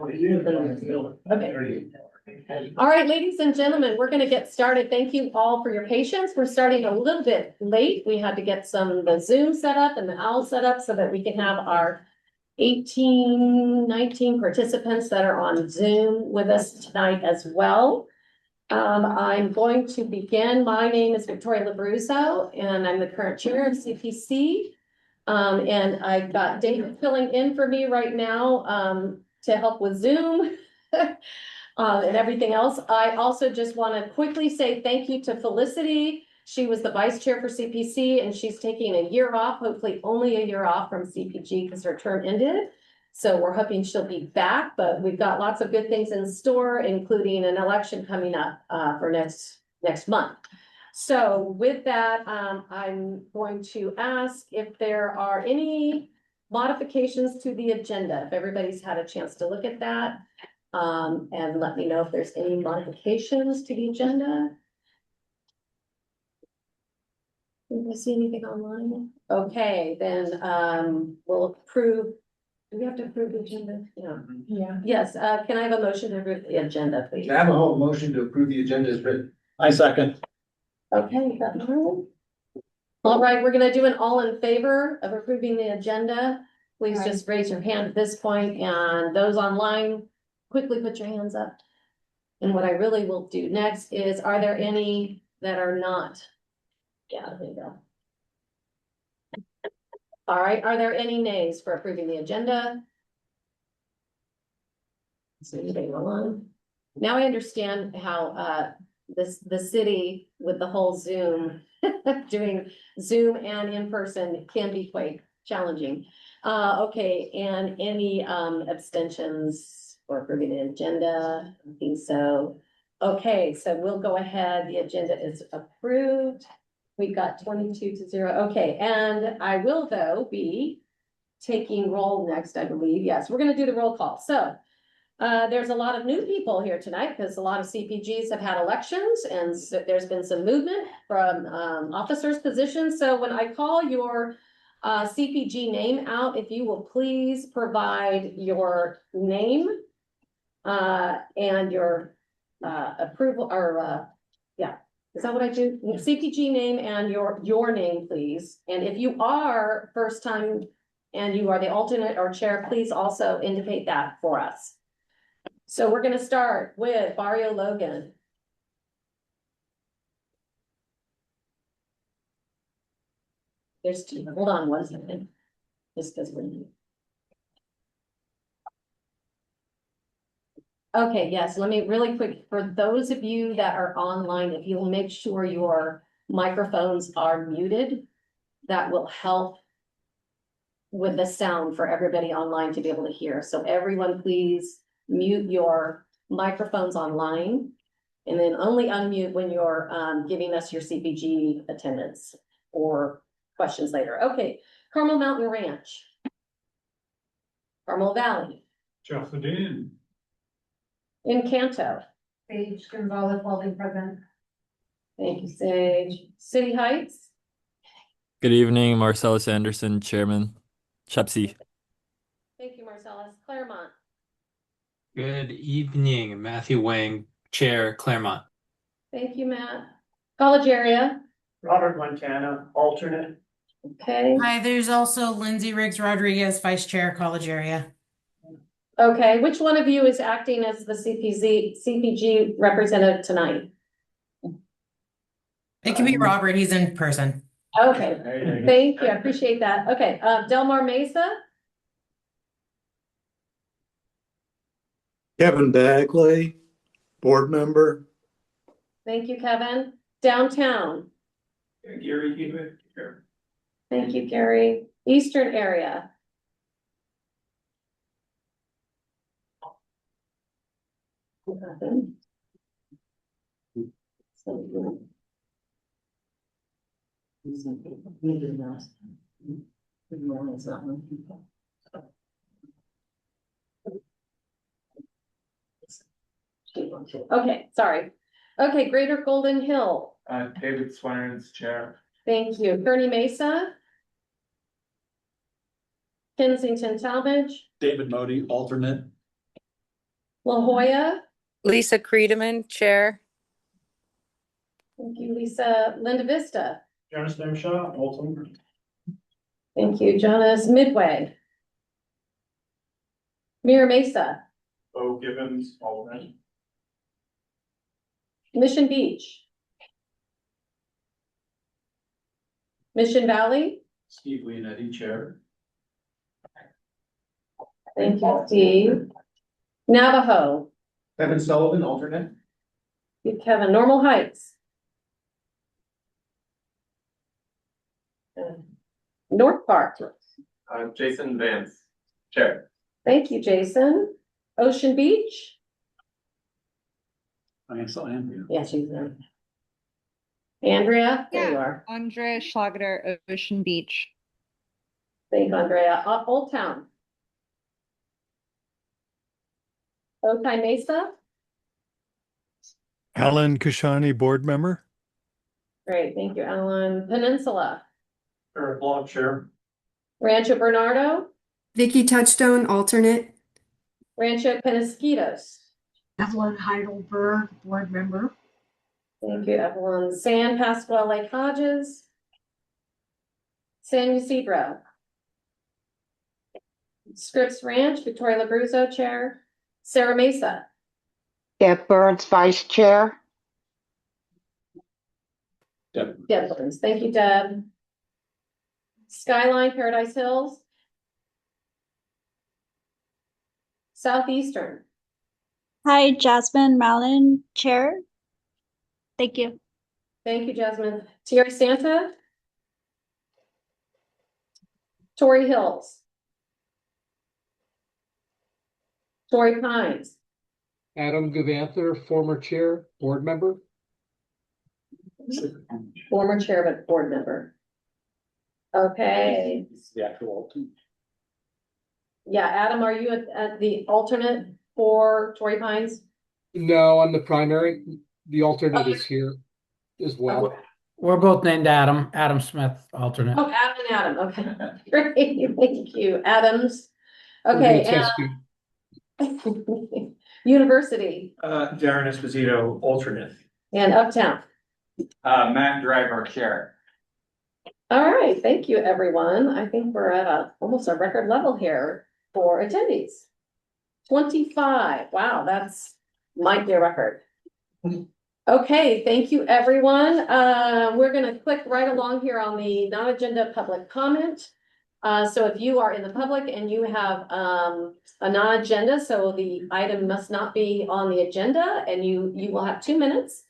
Okay. All right, ladies and gentlemen, we're going to get started. Thank you all for your patience. We're starting a little bit late. We had to get the Zoom set up and the OWL set up so that we can have our 19 participants that are on Zoom with us tonight as well. I'm going to begin. My name is Victoria LaBruzzo, and I'm the current chair of CPC. And I've got David filling in for me right now to help with Zoom. And everything else. I also just want to quickly say thank you to Felicity. She was the vice chair for CPC and she's taking a year off, hopefully only a year off from CPG because her term ended. So we're hoping she'll be back, but we've got lots of good things in store, including an election coming up for next month. So with that, I'm going to ask if there are any modifications to the agenda, if everybody's had a chance to look at that. And let me know if there's any modifications to the agenda. Did I see anything online? Okay, then we'll approve. Do we have to approve the agenda? Yeah. Yeah. Yes. Can I have a motion to approve the agenda, please? I have a whole motion to approve the agenda as written. I second. Okay. All right, we're gonna do an all in favor of approving the agenda. Please just raise your hand at this point, and those online, quickly put your hands up. And what I really will do next is, are there any that are not? Yeah, there you go. All right, are there any nays for approving the agenda? So anybody online? Now I understand how the city with the whole Zoom, doing Zoom and in person can be quite challenging. Okay, and any abstentions for approving the agenda? I think so. Okay, so we'll go ahead. The agenda is approved. We've got 22-0. Okay, and I will though be taking roll next, I believe. Yes, we're going to do the roll call. So there's a lot of new people here tonight because a lot of CPGs have had elections and so there's been some movement from officers' positions. So when I call your CPG name out, if you will please provide your name and your approval or yeah, is that what I do? CPG name and your name, please. And if you are first time and you are the alternate or chair, please also indicate that for us. So we're going to start with Barrio Logan. There's two. Hold on one second. Just because we're new. Okay, yes, let me really quick, for those of you that are online, if you'll make sure your microphones are muted, that will help with the sound for everybody online to be able to hear. So everyone please mute your microphones online and then only unmute when you're giving us your CPG attendance or questions later. Okay, Carmel Mountain Ranch. Carmel Valley. Geoffrey. Encanto. Sage Gonzalez, holding present. Thank you, Sage. City Heights. Good evening, Marcellus Anderson, Chairman. Chepsy. Thank you, Marcellus. Claremont. Good evening, Matthew Wang, Chair, Claremont. Thank you, Matt. College area. Robert Montana, alternate. Okay. Hi, there's also Lindsay Riggs Rodriguez, Vice Chair, College Area. Okay, which one of you is acting as the CPG representative tonight? It can be Robert, he's in person. Okay, thank you, I appreciate that. Okay, Delmar Mesa. Kevin Bagley, board member. Thank you, Kevin. Downtown. Gary Hewitt. Thank you, Gary. Eastern area. Okay, sorry. Okay, Greater Golden Hill. David Swearens, chair. Thank you. Kearney Mesa. Kensington Talmadge. David Modi, alternate. La Jolla. Lisa Creedman, Chair. Thank you, Lisa. Linda Vista. Jonas Shaw, alternate. Thank you, Jonas. Midway. Mira Mesa. Bo Gibbons, alternate. Mission Beach. Mission Valley. Steve Leonetti, Chair. Thank you, Steve. Navajo. Kevin Sullivan, alternate. You, Kevin. Normal Heights. North Park. Jason Vance, Chair. Thank you, Jason. Ocean Beach. Yeah, she's there. Andrea, there you are. Andrea Schlageter, Ocean Beach. Thank you, Andrea. Old Town. Otay Mesa. Alan Kashani, board member. Great, thank you, Alan. Peninsula. Eric Law, Chair. Rancho Bernardo. Vicky Touchstone, alternate. Rancho Penasquitos. Evelyn Heidelberg, board member. Thank you, Evelyn. San Pasqual Lake Hodges. San Ysidro. Scripps Ranch, Victoria LaBruzzo, Chair. Sarah Mesa. Deb Burns, Vice Chair. Deb Burns. Thank you, Deb. Skyline, Paradise Hills. Southeastern. Hi, Jasmine Mallon, Chair. Thank you. Thank you, Jasmine. Tierra Santa. Torrey Hills. Torrey Pines. Adam Gavanther, former chair, board member. Former chair, but board member. Okay. The actual. Yeah, Adam, are you at the alternate for Torrey Pines? No, I'm the primary. The alternate is here as well. We're both named Adam, Adam Smith, alternate. Oh, Adam and Adam. Okay. Great. Thank you. Adams. Okay. University Darren Esposito, alternate. and Uptown. Matt Driver, chair. All right. Thank you, everyone. I think we're at almost a record level here for attendees. 25. Wow, might be a record. Okay, thank you, everyone. We're gonna click right along here on the non-agenda public comment. So if you are in the public and you have a non-agenda, so the item must not be on the agenda, and you will have 2 minutes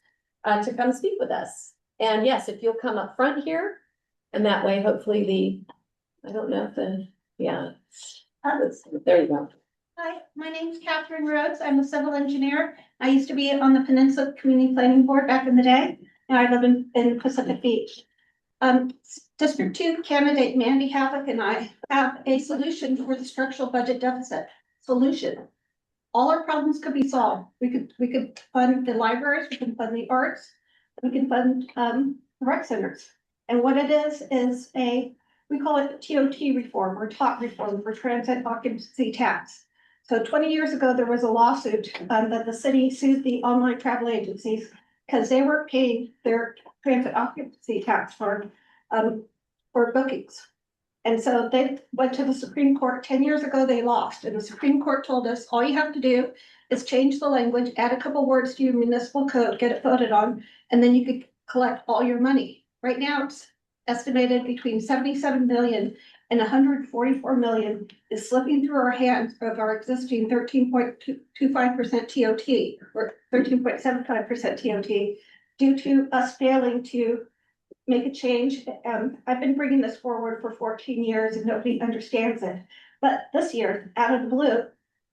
to come speak with us. And yes, if you'll come up front here, and that way, hopefully I don't know if there you go. Hi, my name's Catherine Rhodes. I'm a civil engineer. I used to be on the Peninsula Community Planning Board back in the day. Now I live in Pacific Beach. District 2 candidate Mandy Havoc and I have a solution for the structural budget deficit. Solution. All our problems could be solved. We could fund the libraries, we can fund the arts, we can fund rec centers. And what it is we call it TOT reform or TOT reform for transit occupancy tax. So 20 years ago, there was a lawsuit that the city sued the online travel agencies because they weren't paying their transit occupancy tax for bookings. And so they went to the Supreme Court. 10 years ago, they lost. And the Supreme Court told us all you have to do is change the language, add a couple words to your municipal code, get it voted on, and then you could collect all your money. Right now, it's estimated between 77 million and 144 million is slipping through our hands of our existing 13.25% TOT or 13.75% TOT due to us failing to make a change. I've been bringing this forward for 14 years and nobody understands it. But this year, out of the blue,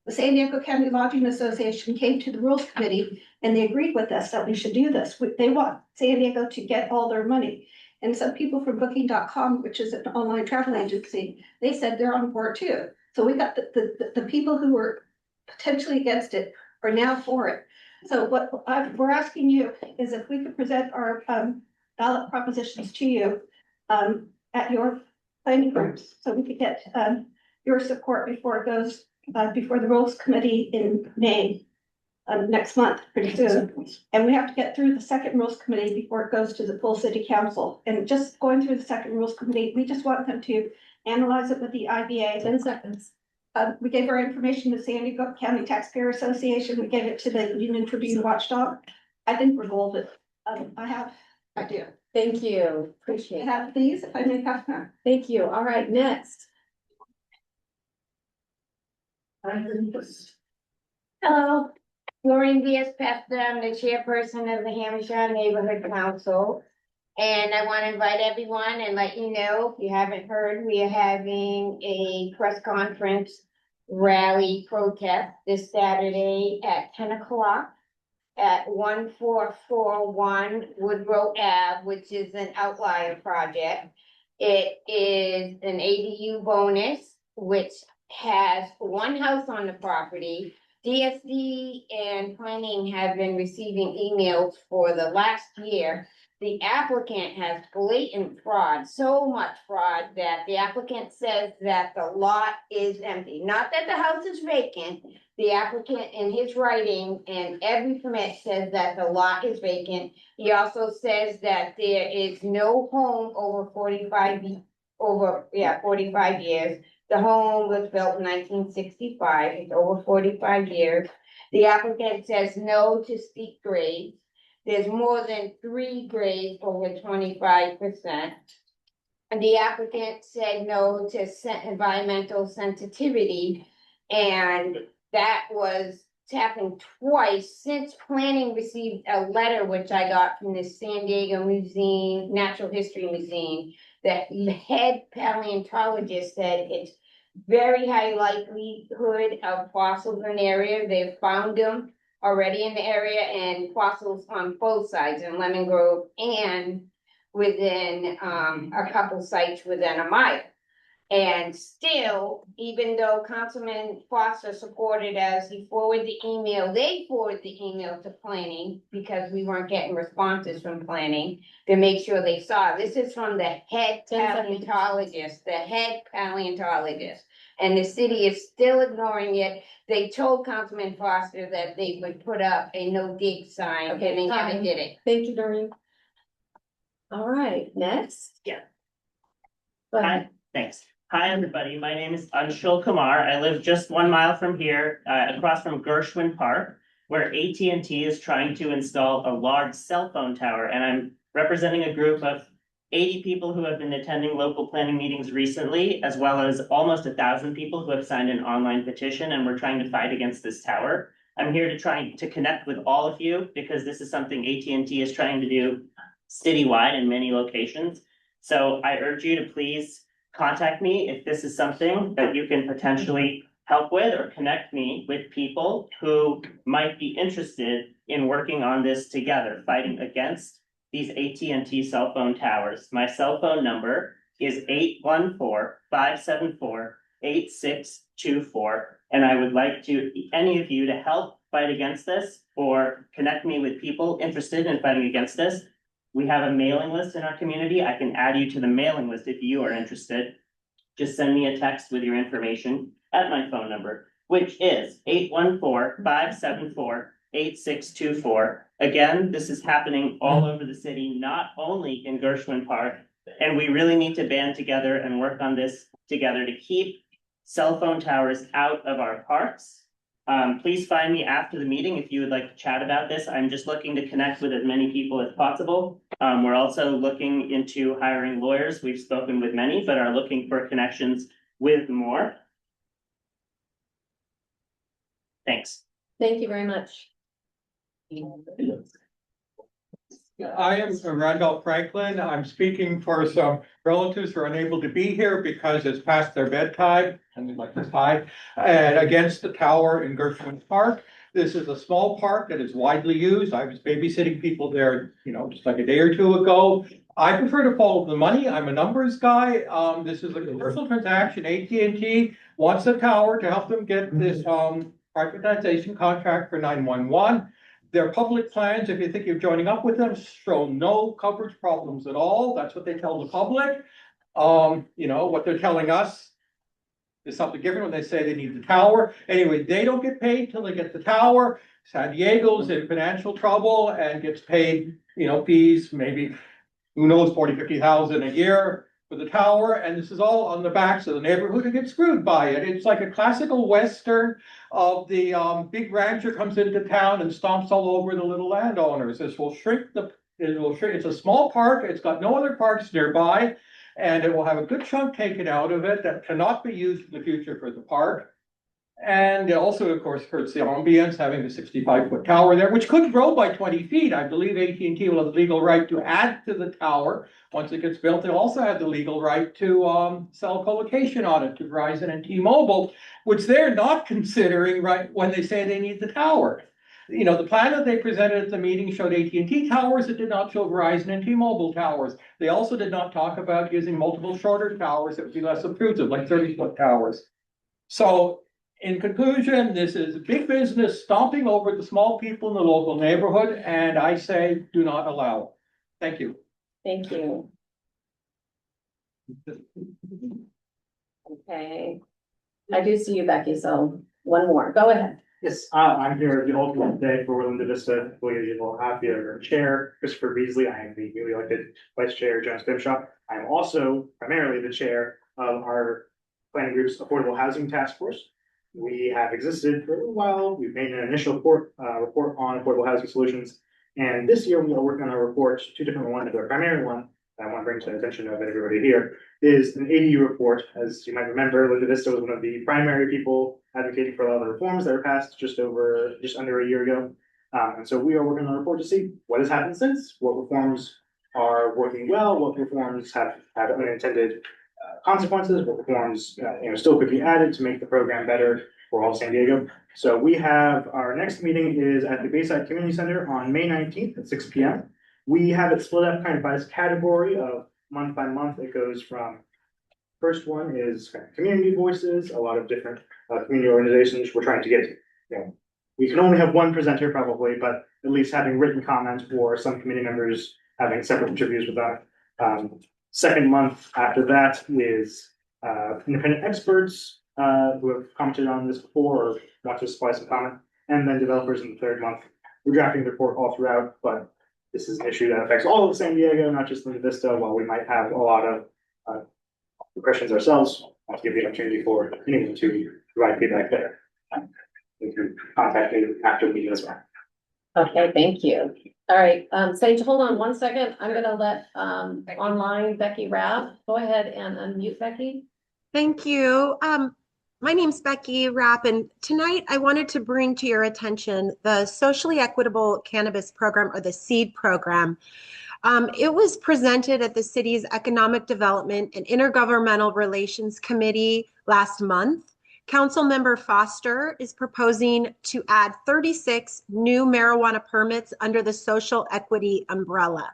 the San Diego County Lodging Association came to the Rules Committee and they agreed with us that we should do this. They want San Diego to get all their money. And some people from Booking.com, which is an online travel agency, they said they're on board too. So we got the people who were potentially against it are now for it. So what we're asking you is if we could present our ballot propositions to you at your planning groups, so we could get your support before it goes before the Rules Committee in May. next month, pretty soon. And we have to get through the second rules committee before it goes to the full city council. And just going through the second rules committee, we just want them to analyze it with the IBA. 10 seconds. We gave our information to San Diego County Taxpayer Association. We gave it to the Union Tribune Watchdog. I think we're golden. I do. Thank you. Appreciate I it. have these, if I may have time. Thank you. All right, next. Hello, Maureen Diaz-Pesta, I'm the chairperson of the Hampshire Neighborhood Council. And I want to invite everyone and let you know, if you haven't heard, we are having a press conference rally protest this Saturday at 10 o'clock at 1441 Woodrow Ave, which is an outlier project. It is an ADU bonus, which has one house on the property. DSD and planning have been receiving emails for the last year. The applicant has blatant fraud, so much fraud that the applicant says that the lot is empty. Not that the house is vacant. The applicant in his writing and every permit says that the lot is vacant. He also says that there is no home over 45 years. The home was built in 1965. It's over 45 years. The applicant says no to steep grades. There's more than 3 grades over 25%. And the applicant said no to environmental sensitivity. And that was happened twice since planning received a letter, which I got from the San Diego Museum, Natural History Museum, that the head paleontologist said it's very high likelihood of fossils in the area. They've found them already in the area and fossils on both sides in Lemon Grove and within a couple sites within a mile. And still, even though Councilman Foster supported us, he forwarded the email, they forwarded the email to planning because we weren't getting responses from planning to make sure they saw. This is from the head paleontologist, and the city is still ignoring it. They told Councilman Foster that they would put up a no dig sign, and they never did it. Thank you, Doreen. All right, next. Yeah. Go ahead. Hi, thanks. Hi, everybody. My name is Anshul Kumar. I live just 1 mile from here, across from Gershwin Park, where AT&T is trying to install a large cell phone tower. And I'm representing a group of 80 people who have been attending local planning meetings recently, as well as almost 1,000 people who have signed an online petition, and we're trying to fight against this tower. I'm here to try to connect with all of you because this is something AT&T is trying to do citywide in many locations. So I urge you to please contact me if this is something that you can potentially help with, or connect me with people who might be interested in working on this together, fighting against these AT&T cell phone towers. My cell phone number is 814-574-8624. And I would like any of you to help fight against this or connect me with people interested in fighting against this. We have a mailing list in our community. I can add you to the mailing list if you are interested. Just send me a text with your information at my phone number, which is 814-574-8624. Again, this is happening all over the city, not only in Gershwin Park. And we really need to band together and work on this together to keep cell phone towers out of our parks. Please find me after the meeting if you would like to chat about this. I'm just looking to connect with as many people as possible. We're also looking into hiring lawyers. We've spoken with many, but are looking for connections with more. Thanks. Thank you very much. I am Randolph Franklin. I'm speaking for some relatives who are unable to be here because it's past their bedtime, and they'd like to tie, and against the tower in Gershwin Park. This is a small park that is widely used. I was babysitting people there, just like a day or two ago. I prefer to follow the money. I'm a numbers guy. This is a commercial transaction. AT&T wants the tower to help them get this privatization contract for 911. Their public plans, if you think you're joining up with them, show no coverage problems at all. That's what they tell the public. What they're telling us is something different when they say they need the tower. Anyway, they don't get paid till they get the tower. San Diego's in financial trouble and gets paid, fees, maybe, who knows, 40, 50,000 a year for the tower. And this is all on the backs of the neighborhood who get screwed by it. It's like a classical Western of the big rancher comes into town and stomps all over the little landowners. This will shrink it's a small park. It's got no other parks nearby. And it will have a good chunk taken out of it that cannot be used in the future for the park. And it also, of course, hurts the ambience, having the 65-foot tower there, which could grow by 20 feet. I believe AT&T will have the legal right to add to the tower. Once it gets built, they'll also have the legal right to sell co-location on it to Verizon and T-Mobile, which they're not considering right when they say they need the tower. The plan that they presented at the meeting showed AT&T towers. It did not show Verizon and T-Mobile towers. They also did not talk about using multiple shorter towers that would be less obtrusive, like 30-foot towers. So, in conclusion, this is big business stomping over the small people in the local neighborhood, and I say do not allow. Thank you. Thank you. Okay. I do see you, Becky, so one more. Go ahead. Yes, I'm here the ultimate day for Linda Vista, Regional Happy Chair, Christopher Beasley. I am the newly elected Vice Chair, Jonas Bimshop. I am also primarily the chair of our planning group's Affordable Housing Task Force. We have existed for a while. We've made an initial report on affordable housing solutions. And this year we are working on a report, two different ones. The primary one that I want to bring to the attention of everybody here is an ADU report. As you might remember, Linda Vista was one of the primary people advocating for a lot of the reforms that were passed just under a year ago. And so we are working on a report to see what has happened since, what reforms are working well, what reforms have unintended consequences, what reforms still could be added to make the program better for all of San Diego. So we have our next meeting is at the Bayside Community Center on May 19th at 6 p.m. We have it split up kind of by this category of month by month. It goes from first one is kind of community voices, a lot of different community organizations. We're trying to get, we can only have one presenter probably, but at least having written comments or some committee members having separate interviews with that. Second month after that is independent experts who have commented on this before or want to supply some comment, and then developers in the third month. We're drafting the report all throughout, but this is an issue that affects all of San Diego, not just Linda Vista. While we might have a lot of questions ourselves, I'll give you an opportunity for anyone to provide feedback there. You can contact me after the meeting as well. Okay, thank you. All right, Sage, hold on one second. I'm gonna let online Becky Rapp. Go ahead and unmute Becky. Thank you. My name's Becky Rapp, and tonight I wanted to bring to your attention the Socially Equitable Cannabis Program, or the SEED program. It was presented at the city's Economic Development and Intergovernmental Relations Committee last month. Councilmember Foster is proposing to add 36 new marijuana permits under the social equity umbrella,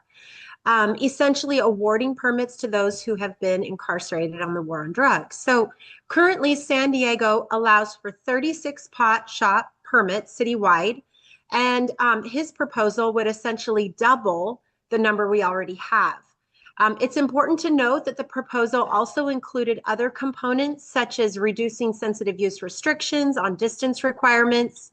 essentially awarding permits to those who have been incarcerated on the war on drugs. So currently San Diego allows for 36 pot shop permits citywide, and his proposal would essentially double the number we already have. It's important to note that the proposal also included other components such as reducing sensitive use restrictions on distance requirements,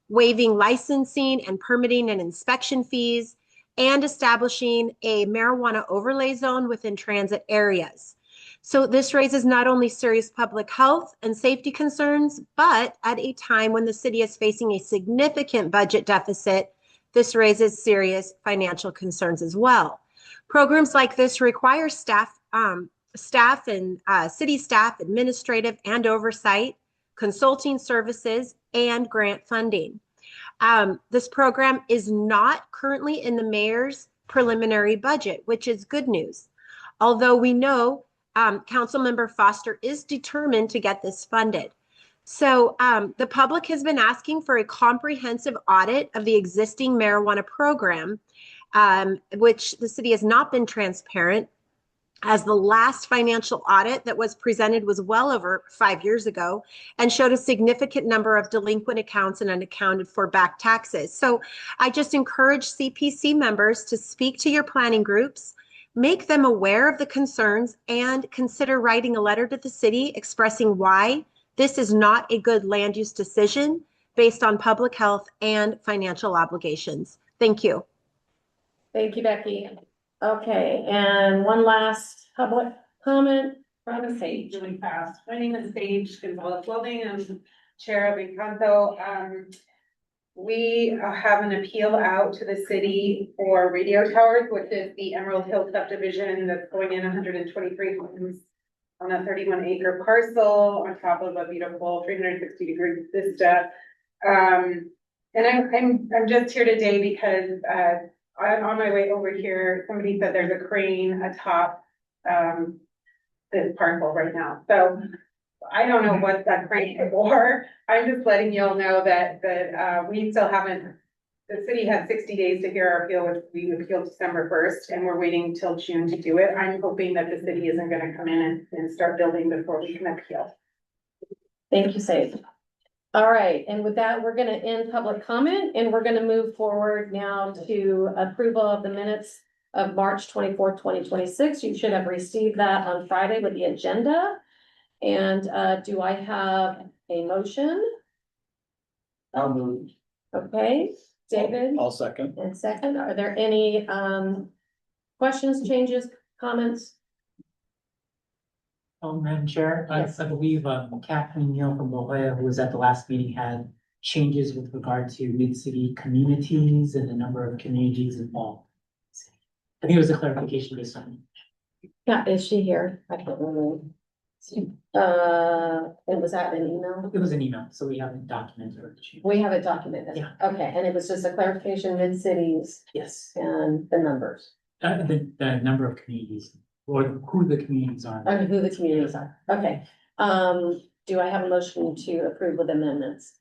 waiving licensing and permitting and inspection fees, and establishing a marijuana overlay zone within transit areas. So this raises not only serious public health and safety concerns, but at a time when the city is facing a significant budget deficit, this raises serious financial concerns as well. Programs like this require staff and city staff, administrative and oversight, consulting services, and grant funding. This program is not currently in the mayor's preliminary budget, which is good news. Although we know Councilmember Foster is determined to get this funded. So the public has been asking for a comprehensive audit of the existing marijuana program, which the city has not been transparent, as the last financial audit that was presented was well over 5 years ago and showed a significant number of delinquent accounts and unaccounted for back taxes. So I just encourage CPC members to speak to your planning groups, make them aware of the concerns, and consider writing a letter to the city expressing why this is not a good land use decision based on public health and financial obligations. Thank you. Thank you, Becky. Okay, and one last public comment from Sage. Really fast. My name is Sage Gonzalez Welding. I'm Chair of Encanto. We have an appeal out to the city for radio towers, which is the Emerald Hill subdivision that's going in 123 homes on a 31-acre parcel on top of a beautiful 360-degree vista. And I'm just here today because I'm on my way over here. Somebody said there's a crane atop this parcel right now. So I don't know what that crane is for. I'm just letting you all know that we still haven't, the city had 60 days to hear our appeal, which we appealed December 1st, and we're waiting till June to do it. I'm hoping that the city isn't gonna come in and start building before we can appeal. Thank you, Sage. All right, and with that, we're gonna end public comment and we're gonna move forward now to approval of the minutes of March 24th, 2026. You should have received that on Friday with the agenda. And do I have a motion? I'll move. Okay, David? I'll second. And second, are there any questions, changes, comments? Madam Chair, Yes. I believe Kathleen Neal from La Jolla, who was at the last meeting, had changes with regard to mid-city communities and the number of communities involved. I think it was a clarification based on. Yeah, is she here? I don't remember. And was that an email? It was an email, so we haven't documented or. We have it documented. Yeah. Okay, and it was just a clarification, mid-cities Yes. and the numbers, The number of communities, or who the communities are. and who the communities are. Okay. Do I have a motion to approve with amendments?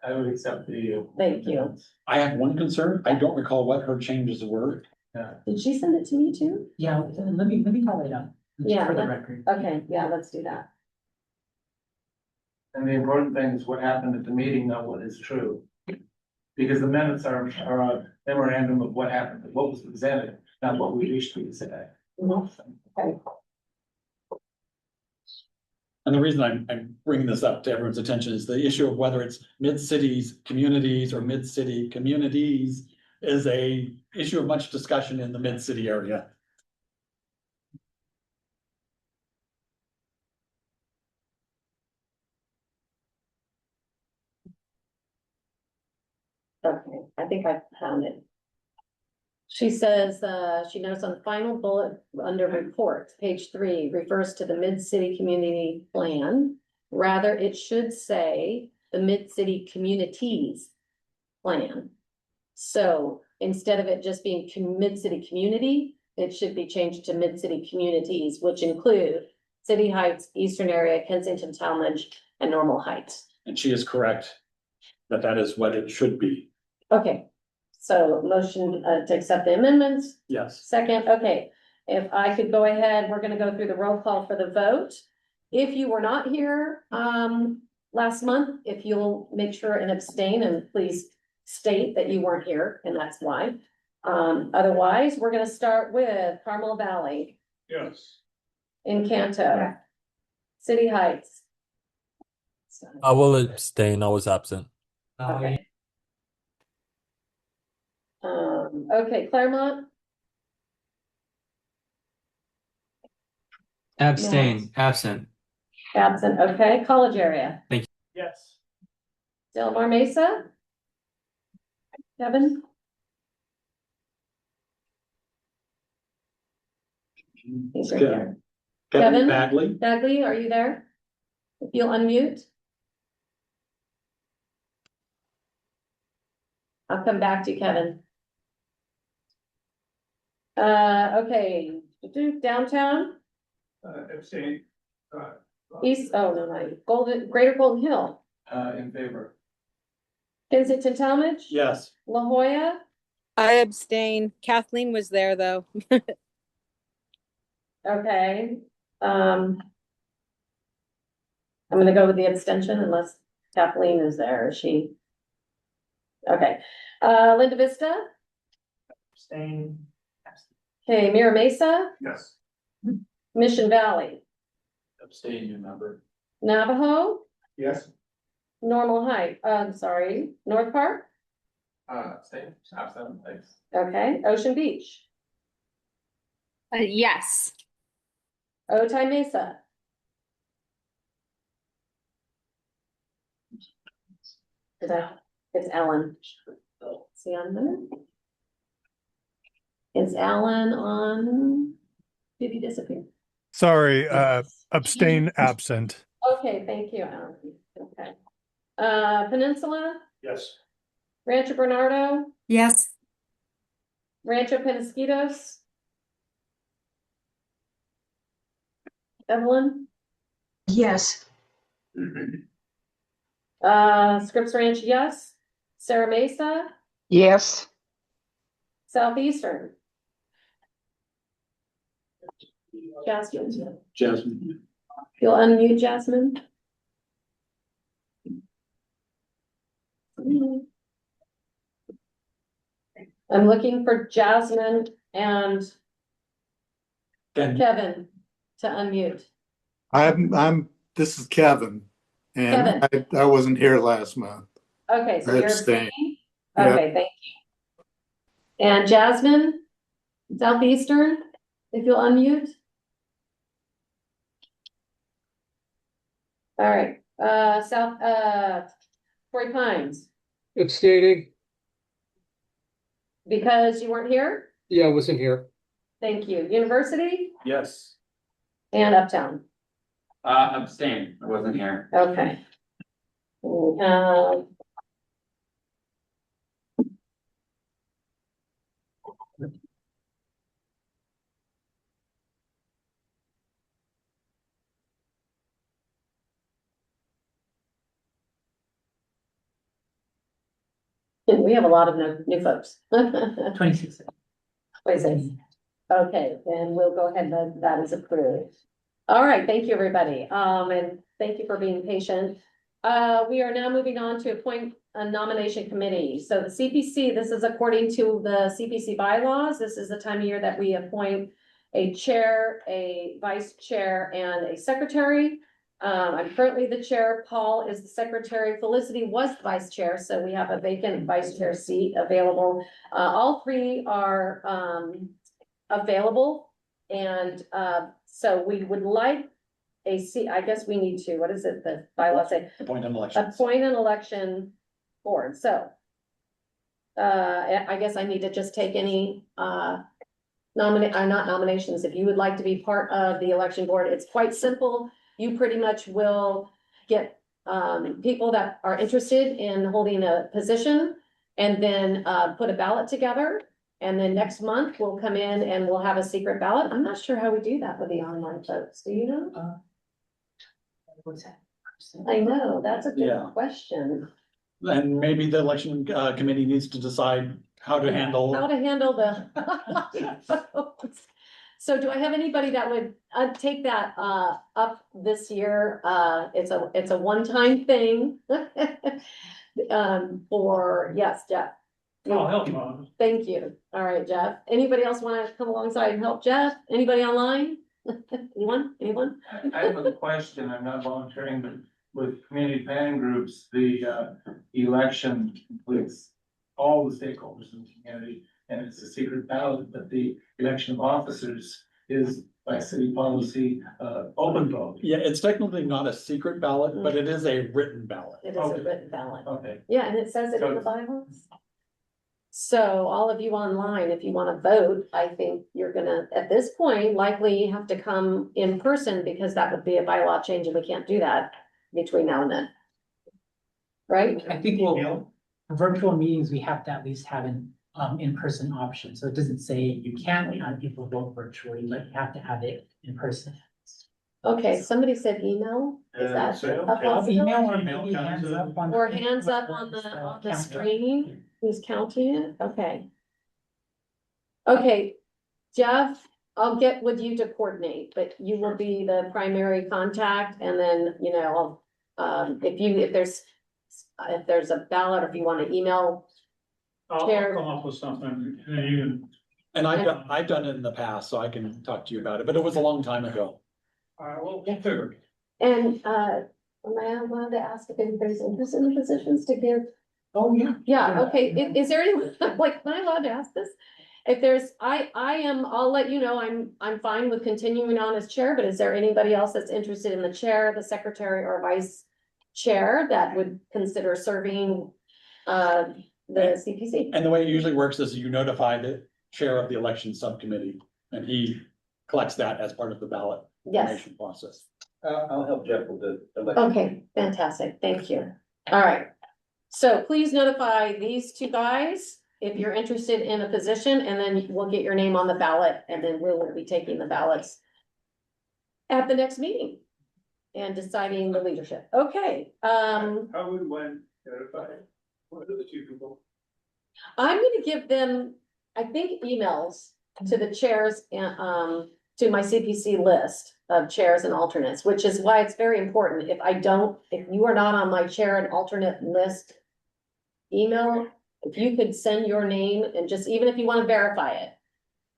I would accept the. Thank you. I have one concern. I don't recall what her changes were. Did she send it to me too? Yeah, let me call it up. Yeah, For the let- record. Okay, yeah, let's do that. And the important thing is what happened at the meeting, not what is true. Because the minutes are a memorandum of what happened, what was presented, not what we wish to say. Okay. And the reason I'm bringing this up to everyone's attention is the issue of whether it's mid-cities, communities, or mid-city communities is a issue of much discussion in the mid-city area. Okay, I think I found it. She says, she notes on the final bullet under reports, page 3, refers to the mid-city community plan. Rather, it should say the mid-city communities plan. So instead of it just being mid-city community, it should be changed to mid-city communities, which include City Heights, Eastern Area, Kensington, Talmadge, and Normal Heights. And she is correct that that is what it should be. Okay, so motion to accept the amendments. Yes. Second, okay, if I could go ahead, we're gonna go through the roll call for the vote. If you were not here, last month, if you'll make sure and abstain and please state that you weren't here and that's why. Otherwise, we're gonna start with Carmel Valley, Yes. Encanto, City Heights. I will abstain. I was absent. Okay. Okay, Claremont, Abstain, absent. absent, okay, College Area, Yes. Del Mar Mesa. Kevin, he's right there. Kevin Bagley. Bagley, are you there? If you'll unmute. I'll come back to you, Kevin. Okay, downtown, Abstain. east, oh, no, no, Greater Golden Hill, In favor. Kensington Talmadge. Yes. La Jolla, I abstain. Kathleen was there, though. okay, I'm gonna go with the abstention unless Kathleen is there, is she? Okay, Linda Vista, Abstain. Okay, Mira Mesa, Yes. Mission Valley, Abstain, new member. Navajo, Yes. Normal Height, sorry, North Park, Abstain, absent, thanks. okay, Ocean Beach, Yes. Otay Mesa. It's Ellen. See on there? Is Alan on? Did he disappear? Sorry, abstain, absent. Okay, thank you, Alan. Okay. Peninsula, Yes. Rancho Bernardo, Yes. Rancho Penasquitos. Evelyn, Yes. Scripps Ranch, yes. Sarah Mesa, Yes. Southeastern. Jasmine, Jasmine. you'll unmute Jasmine. I'm looking for Jasmine and Kevin to unmute. This is Kevin, and I wasn't here last month. Okay, so I you're abstain. abstaining? Yeah. Okay, thank you. And Jasmine, Southeastern, if you'll unmute. All right, Torrey Pines, Abstaining. because you weren't here? Yeah, I wasn't here. Thank you. University Yes. and Uptown. Abstain. I wasn't here. Okay. We have a lot of new folks. 26. 26. Okay, then we'll go ahead and that is approved. All right, thank you, everybody. And thank you for being patient. We are now moving on to appoint a nomination committee. So the CPC, this is according to the CPC bylaws. This is the time of year that we appoint a chair, a vice chair, and a secretary. I'm currently the chair. Paul is the secretary. Felicity was the vice chair, so we have a vacant vice chair seat available. All three are available, and so we would like a seat. I guess we need to. What is it? The bylaw say? Appoint an election. Appoint an election board. So I guess I need to just take any not nominations. If you would like to be part of the election board, it's quite simple. You pretty much will get people that are interested in holding a position, and then put a ballot together. And then next month we'll come in and we'll have a secret ballot. I'm not sure how we do that with the online folks. Do you know? What's that? I know, that's a good Yeah. question. And maybe the election committee needs to decide how to handle. How to handle the. So do I have anybody that would take that up this year? It's a one-time thing. Yes, Jeff. I'll help you out. Thank you. All right, Jeff. Anybody else want to come alongside and help Jeff? Anybody online? Anyone? I have a question. I'm not volunteering, but with community planning groups, the election includes all the stakeholders in the community, and it's a secret ballot, but the election of officers is by city policy, open vote. Yeah, it's technically not a secret ballot, but it is a written ballot. It is a written ballot. Okay. Yeah, and it says it in the bylaws. So all of you online, if you want to vote, I think you're gonna, at this point, likely have to come in person, because that would be a bylaw change and we can't do that between now and then. Right? I think for virtual meetings, we have to at least have an in-person option. So it doesn't say you can't have people vote virtually, but you have to have it in person. Okay, somebody said email. Is that a possibility? Email or maybe hands up on. Or hands up on the screen, who's counting it, okay. Okay, Jeff, I'll get with you to coordinate, but you will be the primary contact, and then, you know, if there's a ballot, or if you want to email. I'll Chair. come up with something, and you can And I've done it in the past, so I can talk to you about it, but it was a long time ago. We'll figure. And, am I allowed to ask if anybody's interested in the positions to give? Oh, yeah. Yeah, okay, is there anyone, like, am I allowed to ask this? If there's, I'll let you know, I'm fine with continuing on as chair, but is there anybody else that's interested in the chair, the secretary, or vice chair that would consider serving, the CPC? And the way it usually works is you notify the chair of the election subcommittee, and he collects that as part of the ballot Yes. formation process. I'll help Jeff with the election. Okay, fantastic, thank you. All right, so please notify these two guys if you're interested in a position, and then we'll get your name on the ballot, and then we'll be taking the ballots at the next meeting and deciding the leadership. Okay, How would one notify? What are the two people? I'm gonna give them, I think, emails to the chairs and, to my CPC list of chairs and alternates, which is why it's very important. If you are not on my chair and alternate list email, if you could send your name and just, even if you want to verify it,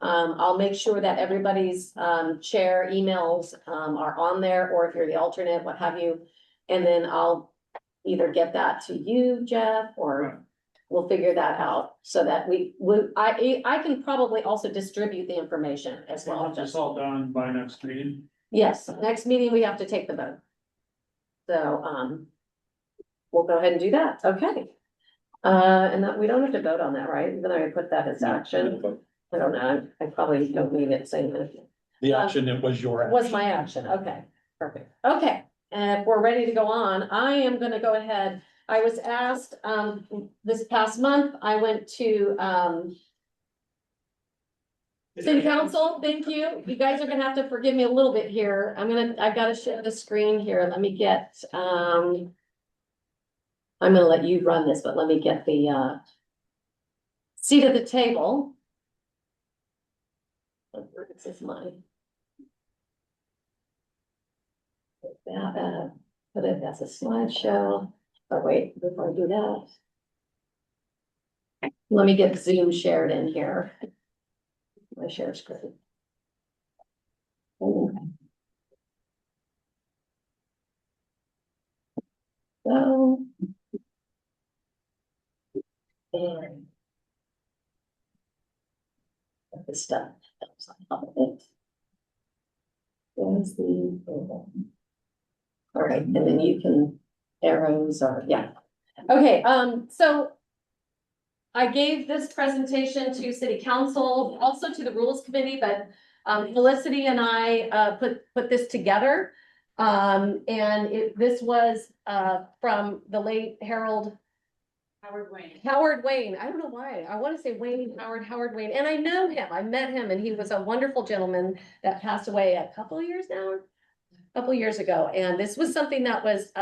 I'll make sure that everybody's, chair emails, are on there, or if you're the alternate, what have you. And then I'll either get that to you, Jeff, or we'll figure that out so that I can probably also distribute the information as well. Want this all done by next meeting? Yes, next meeting, we have to take the vote. So, we'll go ahead and do that, okay. And that, we don't have to vote on that, right? Even though I put that as action, I don't know, I probably don't need it saying that. The action, it was your action. Was my action, okay, perfect, okay. And if we're ready to go on, I am gonna go ahead. I was asked, this past month, I went to, City Council, thank you. You guys are gonna have to forgive me a little bit here. I've gotta share the screen here. Let me get, I'm gonna let you run this, but let me get the, seat at the table. This is mine. Put it as a slideshow. Oh, wait, before I do that. Let me get Zoom shared in here. My share screen. So. And. The stuff. That's on top of it. There's the. All right, and then you can arrows or, yeah. Okay, so. I gave this presentation to City Council, also to the Rules Committee, but Felicity and I put this together. And this was from the late Howard Wayne. I don't know why. I want to say Howard Wayne. And I know him. I met him, and he was a wonderful gentleman that passed away a couple of years ago. And this was something that was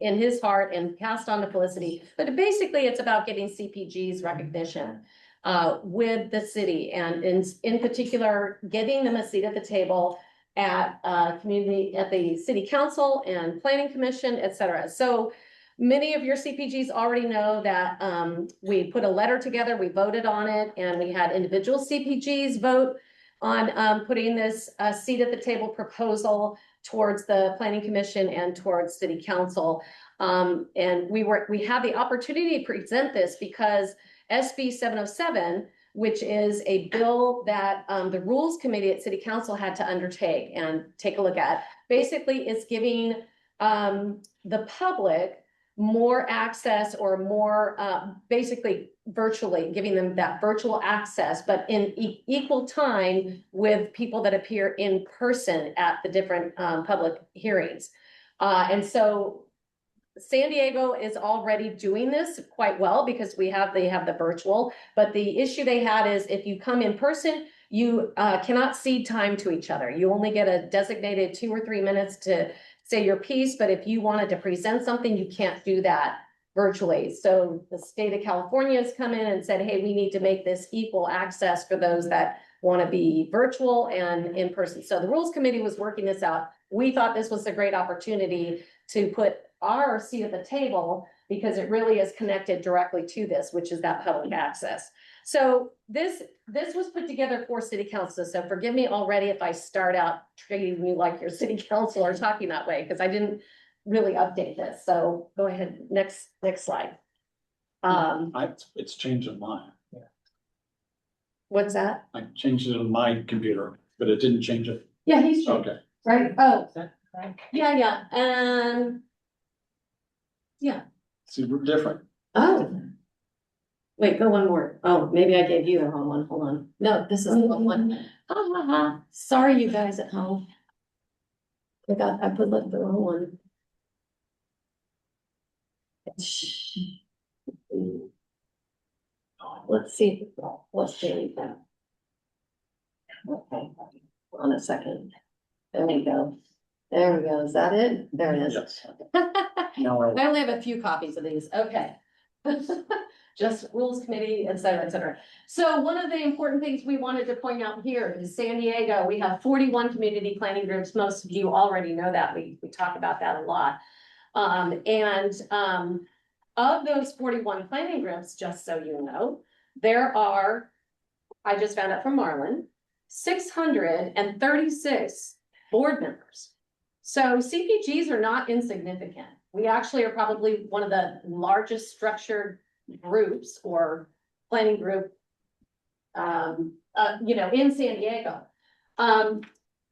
in his heart and passed on to Felicity. But basically, it's about getting CPG's recognition with the city, and in particular, getting them a seat at the table at the City Council and Planning Commission, et cetera. So many of your CPGs already know that we put a letter together, we voted on it, and we had individual CPGs vote on putting this seat at the table proposal towards the Planning Commission and towards City Council. And we had the opportunity to present this because SB 707, which is a bill that the Rules Committee at City Council had to undertake and take a look at. Basically, it's giving the public more access, or more basically virtually giving them that virtual access, but in equal time with people that appear in person at the different public hearings. And so San Diego is already doing this quite well because they have the virtual, but the issue they had is if you come in person, you cannot cede time to each other. You only get a designated 2 or 3 minutes to say your piece, but if you wanted to present something, you can't do that virtually. So the state of California has come in and said, hey, we need to make this equal access for those that want to be virtual and in person. So the Rules Committee was working this out. We thought this was a great opportunity to put our seat at the table because it really is connected directly to this, which is that public access. So this was put together for city council. So forgive me already if I start out treating you like your city council or talking that way, because I didn't really update this. So go ahead, next slide. It's changed on mine. What's that? I changed it on my computer, but it didn't change it. Yeah, he's changed, Okay. right? Oh, yeah, and yeah. Super different. Oh. Wait, go one more. Oh, maybe I gave you the wrong one. Hold on. No, this is the wrong one. Ha ha ha. Sorry, you guys at home. I put like the wrong one. Let's see. Let's delete that. Okay, hold on a second. There we go. There we go. Is that it? There it is. Yes. I only have a few copies of these. Okay. Just rules committee, et cetera, et cetera. So one of the important things we wanted to point out here is San Diego. We have 41 community planning groups. Most of you already know that. We talk about that a lot. Of those 41 planning groups, just so you know, there are, I just found out from Marlon, 636 board members. So CPGs are not insignificant. We actually are probably one of the largest structured groups or planning group, in San Diego.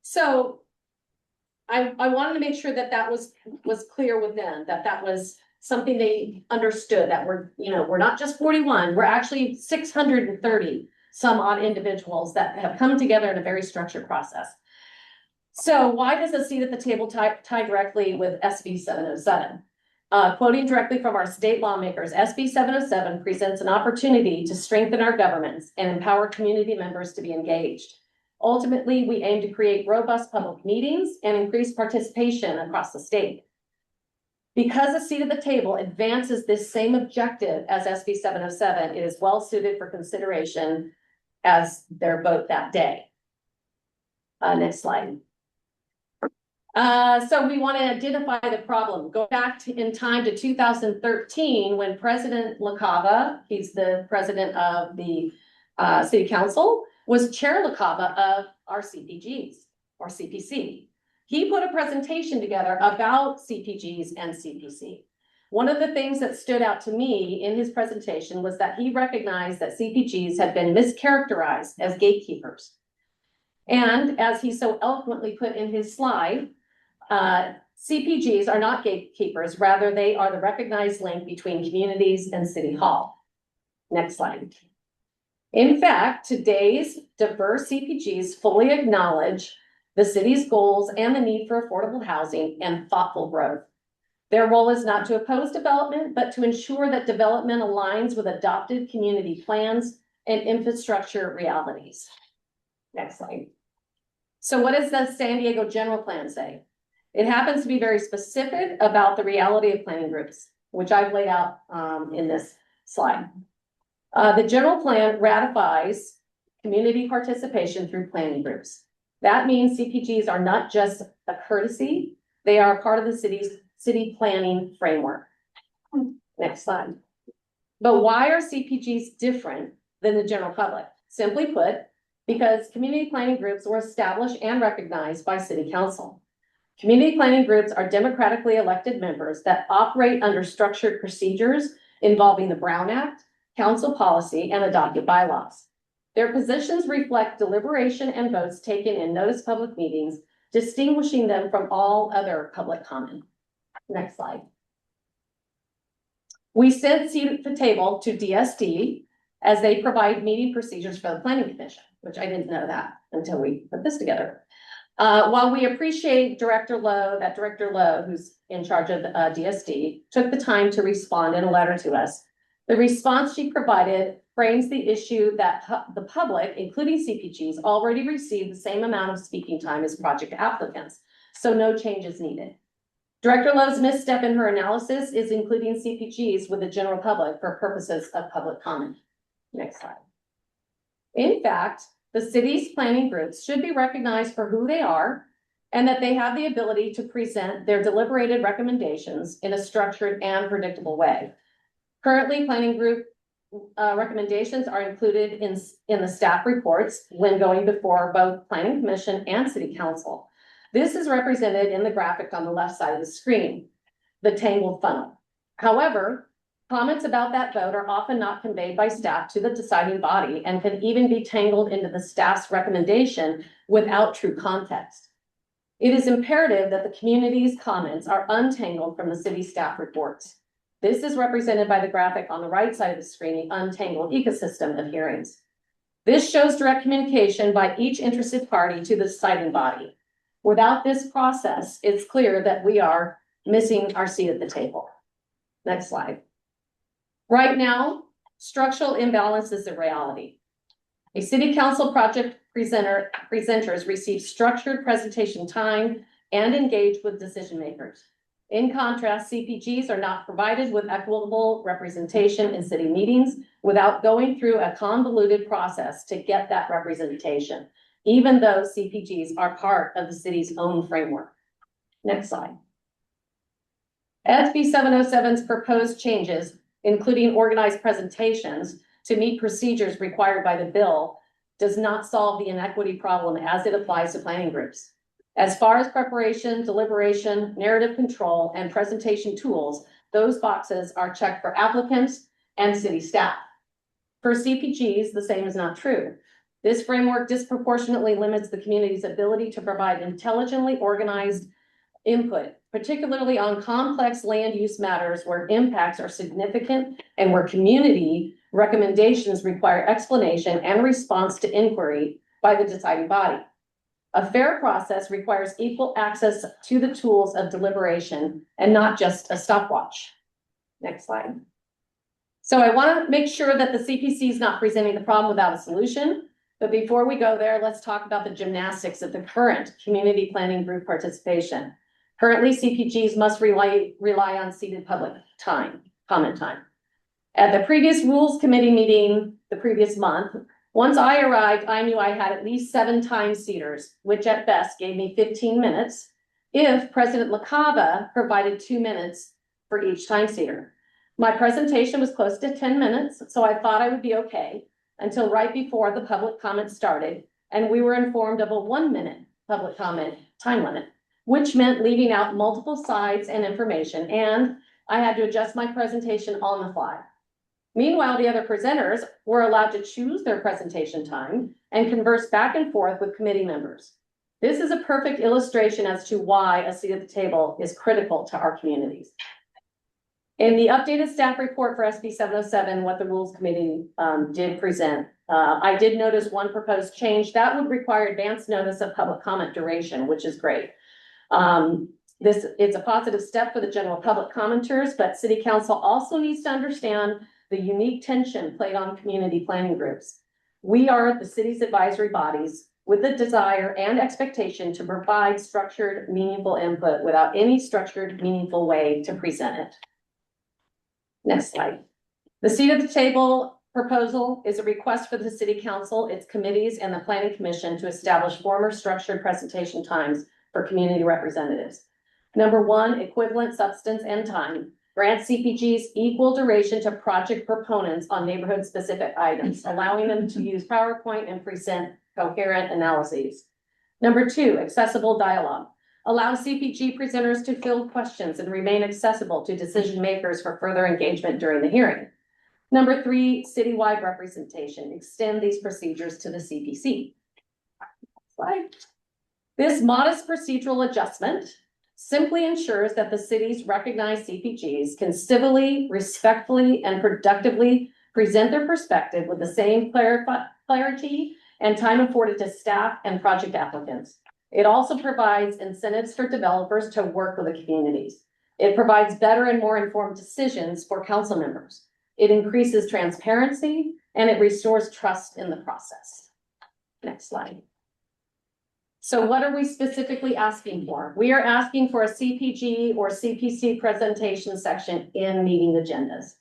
So I wanted to make sure that was clear with them, that was something they understood, that we're not just 41, we're actually 630 some odd individuals that have come together in a very structured process. So why does a seat at the table tie directly with SB 707? Quoting directly from our state lawmakers, SB 707 presents an opportunity to strengthen our governments and empower community members to be engaged. Ultimately, we aim to create robust public meetings and increase participation across the state. Because a seat at the table advances this same objective as SB 707, it is well suited for consideration as their vote that day. Next slide. So we want to identify the problem. Go back in time to 2013 when President LaCava, he's the president of the city council, was Chair LaCava of our CPGs or CPC. He put a presentation together about CPGs and CPC. One of the things that stood out to me in his presentation was that he recognized that CPGs had been mischaracterized as gatekeepers. And as he so eloquently put in his slide, CPGs are not gatekeepers, rather they are the recognized link between communities and City Hall. Next slide. In fact, today's diverse CPGs fully acknowledge the city's goals and the need for affordable housing and thoughtful growth. Their role is not to oppose development, but to ensure that development aligns with adopted community plans and infrastructure realities. Next slide. So what does the San Diego General Plan say? It happens to be very specific about the reality of planning groups, which I've laid out in this slide. The general plan ratifies community participation through planning groups. That means CPGs are not just a courtesy, they are part of the city planning framework. Next slide. But why are CPGs different than the general public? Simply put, because community planning groups were established and recognized by City Council. Community planning groups are democratically elected members that operate under structured procedures involving the Brown Act, council policy, and adopted bylaws. Their positions reflect deliberation and votes taken in notice public meetings, distinguishing them from all other public comment. Next slide. We sent seat at the table to DSD as they provide meeting procedures for the Planning Commission, which I didn't know that until we put this together. While we appreciate Director Lowe, who's in charge of DSD, took the time to respond in a letter to us, the response she provided frames the issue that the public, including CPGs, already receive the same amount of speaking time as project applicants, so no change is needed. Director Lowe's misstep in her analysis is including CPGs with the general public for purposes of public comment. Next slide. In fact, the city's planning groups should be recognized for who they are and that they have the ability to present their deliberated recommendations in a structured and predictable way. Currently, planning group recommendations are included in the staff reports when going before both planning commission and city council. This is represented in the graphic on the left side of the screen, the tangled funnel. However, comments about that vote are often not conveyed by staff to the deciding body and can even be tangled into the staff's recommendation without true context. It is imperative that the community's comments are untangled from the city staff reports. This is represented by the graphic on the right side of the screen, the untangled ecosystem of hearings. This shows direct communication by each interested party to the deciding body. Without this process, it's clear that we are missing our seat at the table. Next slide. Right now, structural imbalance is a reality. A city council project presenters receive structured presentation time and engage with decision makers. In contrast, CPGs are not provided with equitable representation in city meetings without going through a convoluted process to get that representation, even though CPGs are part of the city's own framework. Next slide. SB 707's proposed changes, including organized presentations to meet procedures required by the bill, does not solve the inequity problem as it applies to planning groups. As far as preparation, deliberation, narrative control, and presentation tools, those boxes are checked for applicants and city staff. For CPGs, the same is not true. This framework disproportionately limits the community's ability to provide intelligently organized input, particularly on complex land use matters where impacts are significant and where community recommendations require explanation and response to inquiry by the deciding body. A fair process requires equal access to the tools of deliberation and not just a stopwatch. Next slide. So I want to make sure that the CPC is not presenting the problem without a solution. But before we go there, let's talk about the gymnastics of the current community planning group participation. Currently, CPGs must rely on seated public comment time. At the previous rules committee meeting the previous month, once I arrived, I knew I had at least 7 time-seaters, which at best gave me 15 minutes, if President LaCava provided 2 minutes for each time-seater. My presentation was close to 10 minutes, so I thought I would be okay until right before the public comment started, and we were informed of a 1-minute public comment time limit, which meant leaving out multiple slides and information, and I had to adjust my presentation on the fly. Meanwhile, the other presenters were allowed to choose their presentation time and converse back and forth with committee members. This is a perfect illustration as to why a seat at the table is critical to our communities. In the updated staff report for SB 707, what the Rules Committee did present, I did notice one proposed change that would require advance notice of public comment duration, which is great. It's a positive step for the general public commenters, but City Council also needs to understand the unique tension played on community planning groups. We are the city's advisory bodies with the desire and expectation to provide structured, meaningful input without any structured, meaningful way to present it. Next slide. The seat at the table proposal is a request for the City Council, its committees, and the Planning Commission to establish former structured presentation times for community representatives. Number 1, equivalent substance and time. Grant CPGs equal duration to project proponents on neighborhood-specific items, allowing them to use PowerPoint and present coherent analyses. Number 2, accessible dialogue. Allow CPG presenters to field questions and remain accessible to decision makers for further engagement during the hearing. Number 3, citywide representation. Extend these procedures to the CPC. Slide. This modest procedural adjustment simply ensures that the city's recognized CPGs can civilly, respectfully, and productively present their perspective with the same clarity and time afforded to staff and project applicants. It also provides incentives for developers to work with the communities. It provides better and more informed decisions for council members. It increases transparency and it restores trust in the process. Next slide. So what are we specifically asking for? We are asking for a CPG or CPC presentation section in meeting agendas.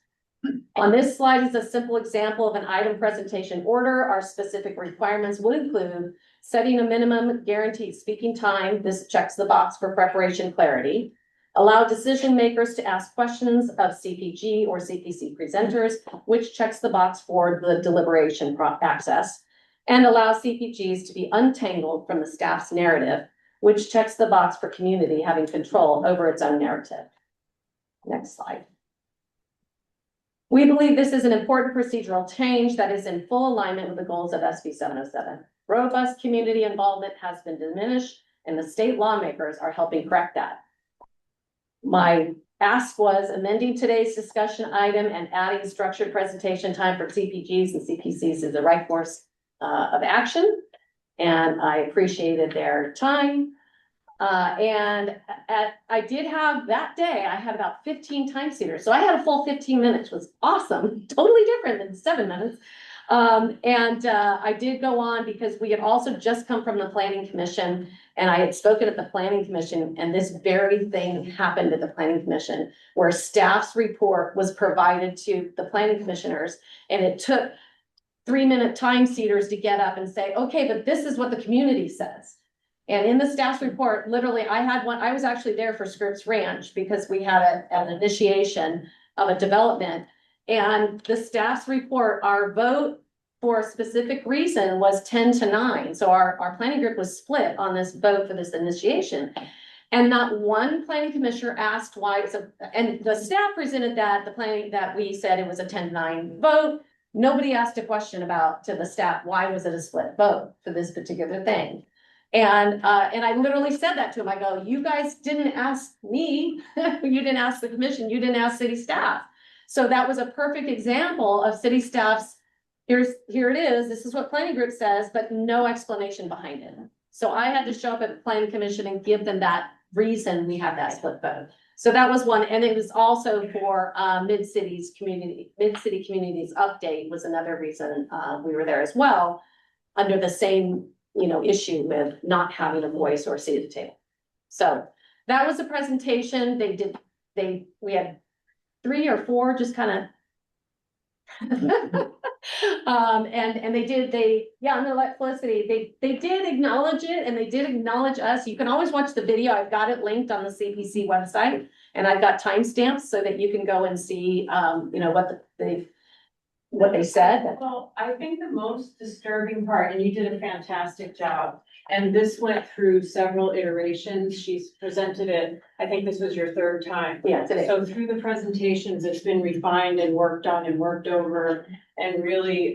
On this slide is a simple example of an item presentation order. Our specific requirements would include setting a minimum guaranteed speaking time. This checks the box for preparation clarity. Allow decision makers to ask questions of CPG or CPC presenters, which checks the box for the deliberation access. And allow CPGs to be untangled from the staff's narrative, which checks the box for community having control over its own narrative. Next slide. We believe this is an important procedural change that is in full alignment with the goals of SB 707. Robust community involvement has been diminished, and the state lawmakers are helping correct that. My ask was amending today's discussion item and adding structured presentation time for CPGs and CPCs is the right course of action, and I appreciated their time. I did have that day, I had about 15 time seaters. So I had a full 15 minutes, was awesome, totally different than 7 minutes. I did go on because we had also just come from the planning commission and I had spoken at the planning commission, and this very thing happened at the planning commission where staff's report was provided to the planning commissioners, and it took 3-minute time seaters to get up and say, okay, but this is what the community says. And in the staff's report, literally, I was actually there for Scripps Ranch because we had an initiation of a development. And the staff's report, our vote for a specific reason was 10-9. So our planning group was split on this vote for this initiation. And not one planning commissioner asked why it's and the staff presented that, the planning, that we said it was a 10-9 vote. Nobody asked a question to the staff, why was it a split vote for this particular thing? And I literally said that to him. I go, you guys didn't ask me, you didn't ask the commission, you didn't ask city staff. So that was a perfect example of city staff's, here it is, this is what planning group says, but no explanation behind it. So I had to show up at the planning commission and give them that reason we had that split vote. So that was one, and it was also for mid-city communities update was another reason we were there as well, under the same issue with not having a voice or seat at the table. So that was a presentation. We had 3 or 4 just kind of and they did on the Felicity, they did acknowledge it, and they did acknowledge us. You can always watch the video. I've got it linked on the CPC website, and I've got timestamps so that you can go and see what they said. Well, I think the most disturbing part, and you did a fantastic job, and this went through several iterations. She's presented it, I think this was your 3rd time. Yeah, today. So through the presentations, it's been refined and worked on and worked over and really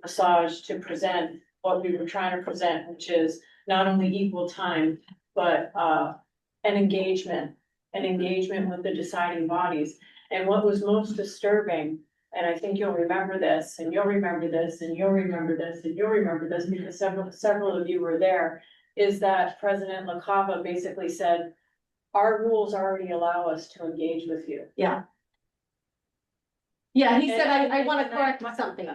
massaged to present what we were trying to present, which is not only equal time, but an engagement with the deciding bodies. And what was most disturbing, and I think you'll remember this, and you'll remember this, and you'll remember this, and you'll remember this, because several of you were there, is that President LaCava basically said, our rules already allow us to engage with you. Yeah. Yeah, he said, I want to correct something.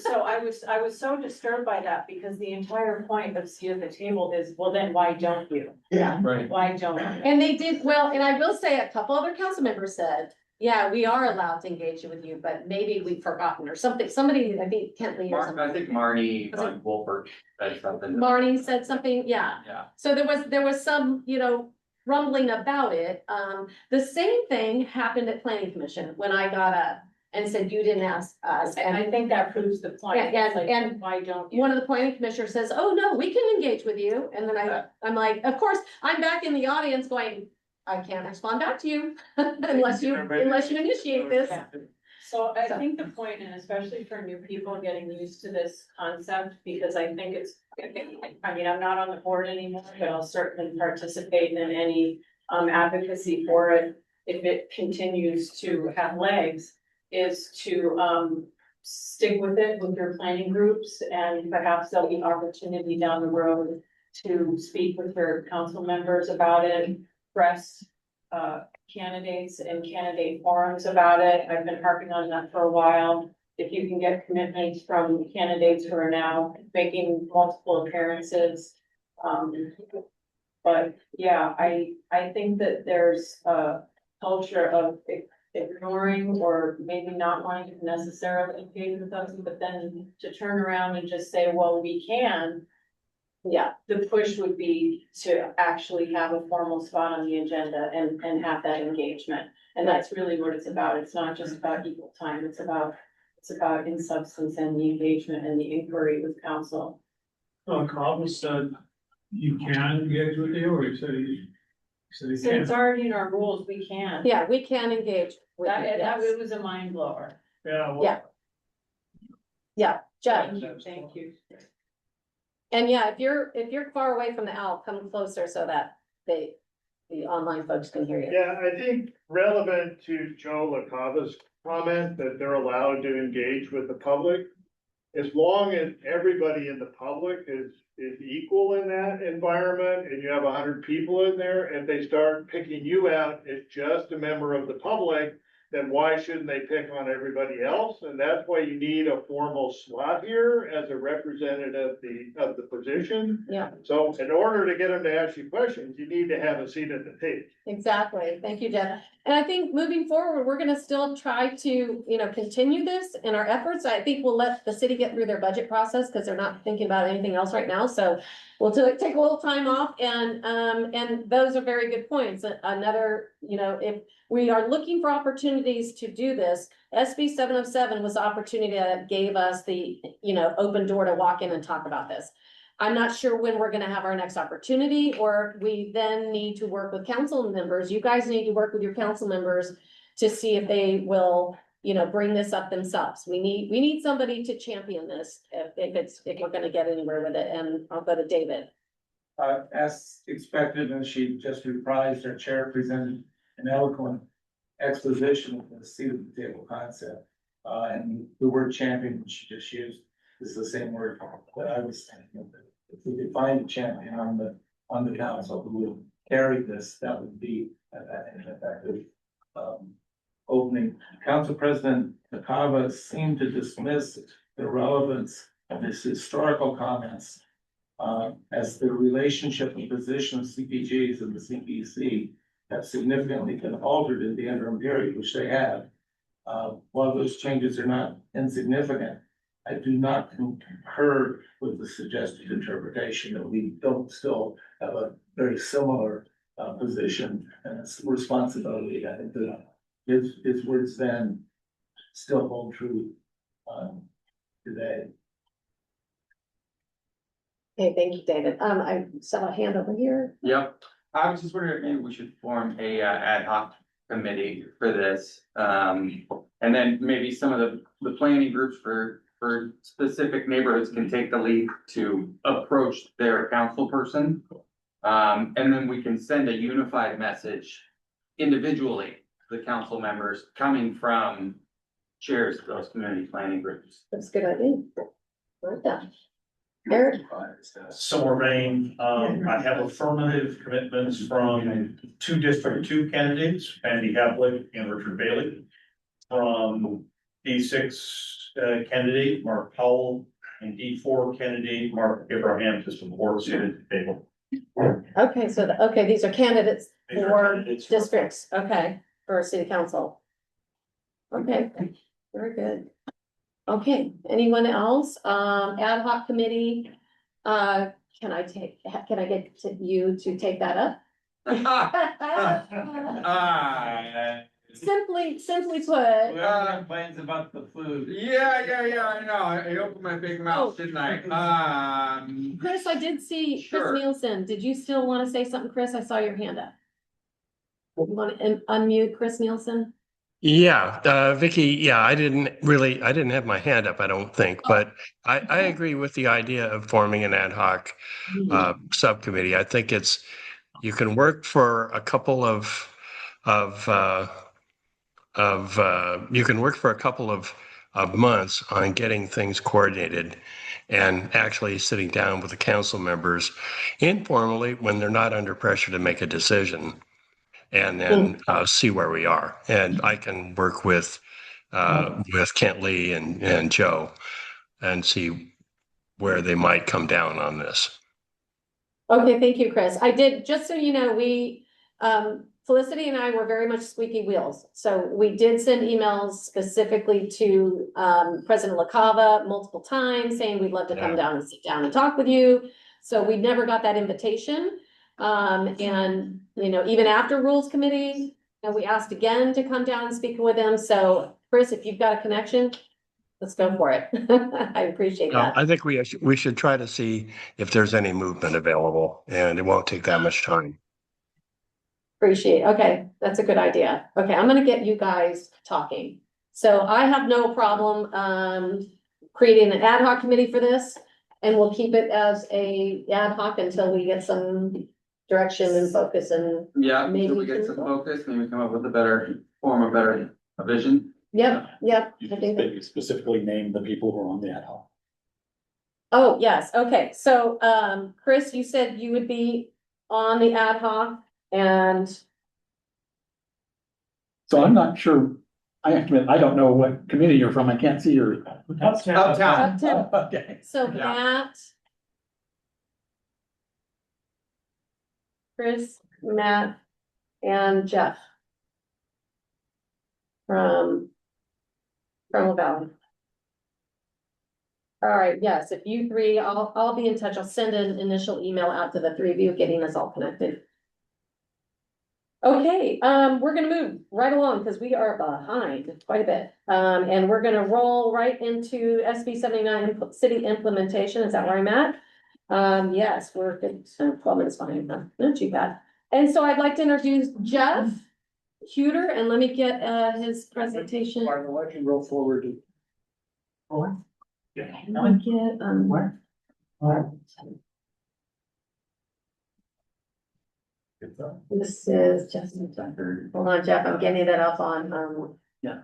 So I was so disturbed by that, because the entire point of seat at the table is, well, then why don't you? Yeah. Right. Why don't you? And they did well, and I will say a couple other council members said, yeah, we are allowed to engage with you, but maybe we've forgotten or something. Somebody, I think Kent Lee or something. I think Marnie Wolfert said something. Marnie said something, yeah. Yeah. So there was some, rumbling about it. The same thing happened at planning commission when I got up and said, you didn't ask us. And I think that proves the point. And why don't you? One of the planning commissioners says, oh, no, we can engage with you. And then I'm like, of course, I'm back in the audience going, I can't respond back to you unless you initiate this. So I think the point, and especially for new people getting used to this concept, because I think I'm not on the board anymore, but I'll certainly participate in any advocacy for it if it continues to have legs, is to stick with it with your planning groups, and perhaps there'll be opportunity down the road to speak with your council members about it, press candidates and candidate forums about it. I've been harping on that for a while. If you can get commitments from candidates who are now making multiple appearances. But yeah, I think that there's a culture of ignoring or maybe not wanting to necessarily engage with us, but then to turn around and just say, well, we can. Yeah, The push would be to actually have a formal spot on the agenda and have that engagement. And that's really what it's about. It's not just about equal time. It's about in substance and the engagement and the inquiry with council. Cobb said you can engage with you, or you said you So it's already in our rules. We can. yeah, we can engage with That, you, that yes. it was a mind blower. Yeah. Yeah. Yeah, Jeff. Thank you. And yeah, if you're far away from the owl, come closer so that the online folks can hear you. Yeah, I think relevant to Joe LaCava's comment that they're allowed to engage with the public. As long as everybody in the public is equal in that environment and you have 100 people in there and they start picking you out as just a member of the public, then why shouldn't they pick on everybody else? And that's why you need a formal slot here as a representative of the position. Yeah. So in order to get them to ask you questions, you need to have a seat at the table. Exactly. Thank you, Jeff. And I think moving forward, we're gonna still try to, continue this in our efforts. I think we'll let the city get through their budget process because they're not thinking about anything else right now. So we'll take a little time off and those are very good points. Another, if we are looking for opportunities to do this, SB 707 was the opportunity that gave us the, open door to walk in and talk about this. I'm not sure when we're gonna have our next opportunity, or we then need to work with council members. You guys need to work with your council members to see if they will, bring this up themselves. We need somebody to champion this if we're gonna get anywhere with it. And I'll go to David. As expected, and she just reprised, our chair presented an eloquent exposition of the seat of the table concept. And the word champion, which she just used, is the same word that I was thinking of. If we could find a champion on the council who would carry this, that would be an effective opening. Council President Nakava seemed to dismiss the relevance of his historical comments as the relationship and position of CPGs and the CPC have significantly been altered in the interim period, which they have. While those changes are not insignificant, I do not concur with the suggested interpretation that we don't still have a very similar position and responsibility. I think that his words then still hold true today. Okay, thank you, David. I saw a hand over here. Yep, I was just wondering if maybe we should form a ad hoc committee for this. And then maybe some of the planning groups for specific neighborhoods can take the lead to approach their council person. And then we can send a unified message individually to the council members coming from chairs of those community planning groups. That's a good idea. Right down. Eric? Summer rain, I have affirmative commitments from two District 2 candidates, Andy Havlick and Richard Bailey. From D6 candidate, Mark Powell, and D4 candidate, Mark Abraham, to support seated at the table. Okay, so these are candidates for districts, okay, for city council. Okay, very good. Okay, anyone else? Ad hoc committee, can I get you to take that up? Simply put. Complains about the food. Yeah, I know. I opened my big mouth, didn't I? Chris, I did see Chris Sure. Nielsen. Did you still want to say something, Chris? I saw your hand up. You want to unmute Chris Nielsen? Yeah, Vicky, I didn't have my hand up, I don't think, but I agree with the idea of forming an ad hoc subcommittee. I think you can work for a couple of months on getting things coordinated and actually sitting down with the council members informally when they're not under pressure to make a decision. And then see where we are. And I can work with Kent Lee and Joe and see where they might come down on this. Okay, thank you, Chris. I did, just so you know, Felicity and I were very much squeaky wheels. So we did send emails specifically to President LaCava multiple times saying we'd love to come down and sit down and talk with you. So we never got that invitation. And, you know, even after Rules Committee, and we asked again to come down and speak with them. So Chris, if you've got a connection, let's go for it. I appreciate that. I think we should try to see if there's any movement available, and it won't take that much time. Appreciate, okay, that's a good idea. Okay, I'm gonna get you guys talking. So I have no problem, creating an ad hoc committee for this. And we'll keep it as a ad hoc until we get some direction and focus and. Yeah, maybe until we get some focus, maybe come up with a better a vision. Yep. You specifically name the people who are on the ad hoc. Oh, yes, okay, so, Chris, you said you would be on the ad hoc and. So I'm not sure, I have to admit, I don't know what committee you're from, I can't see your. Uptown. Okay. So Yeah. Matt. Chris, Matt, and Jeff. From LaValle. All right, yes, if you three, I'll be in touch. I'll send an initial email out to the three of you, getting us all connected. Okay, we're gonna move right along because we are behind quite a bit. And we're gonna roll right into SB 79 city implementation. Is that where I'm at? Yes, we're good, 12 minutes behind, not too bad. And so I'd like to introduce Jeff Hueter, and let me get his presentation. I'll let you roll forward. Let me get, this is Justin Tucker. Hold on, Jeff, I'm getting that up on, Yeah.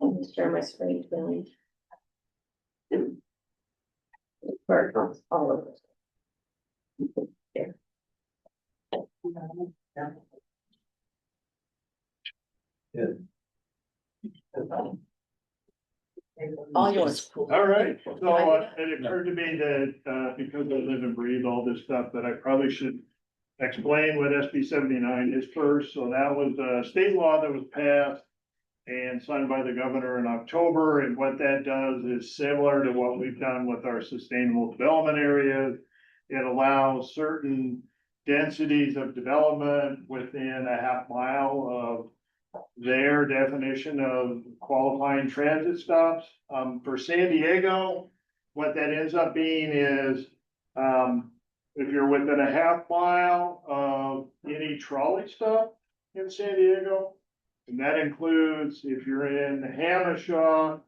let me share my screen, really. Where it comes all over. Here. All yours. All right, so it occurred to me that because I live and breathe all this stuff, that I probably should explain what SB 79 is first. So that was a state law that was passed and signed by the governor in October. And what that does is similar to what we've done with our sustainable development areas. It allows certain densities of development within a half mile of their definition of qualifying transit stops. For San Diego, what that ends up being is, if you're within a half mile of any trolley stop in San Diego, and that includes if you're in Hamishaw,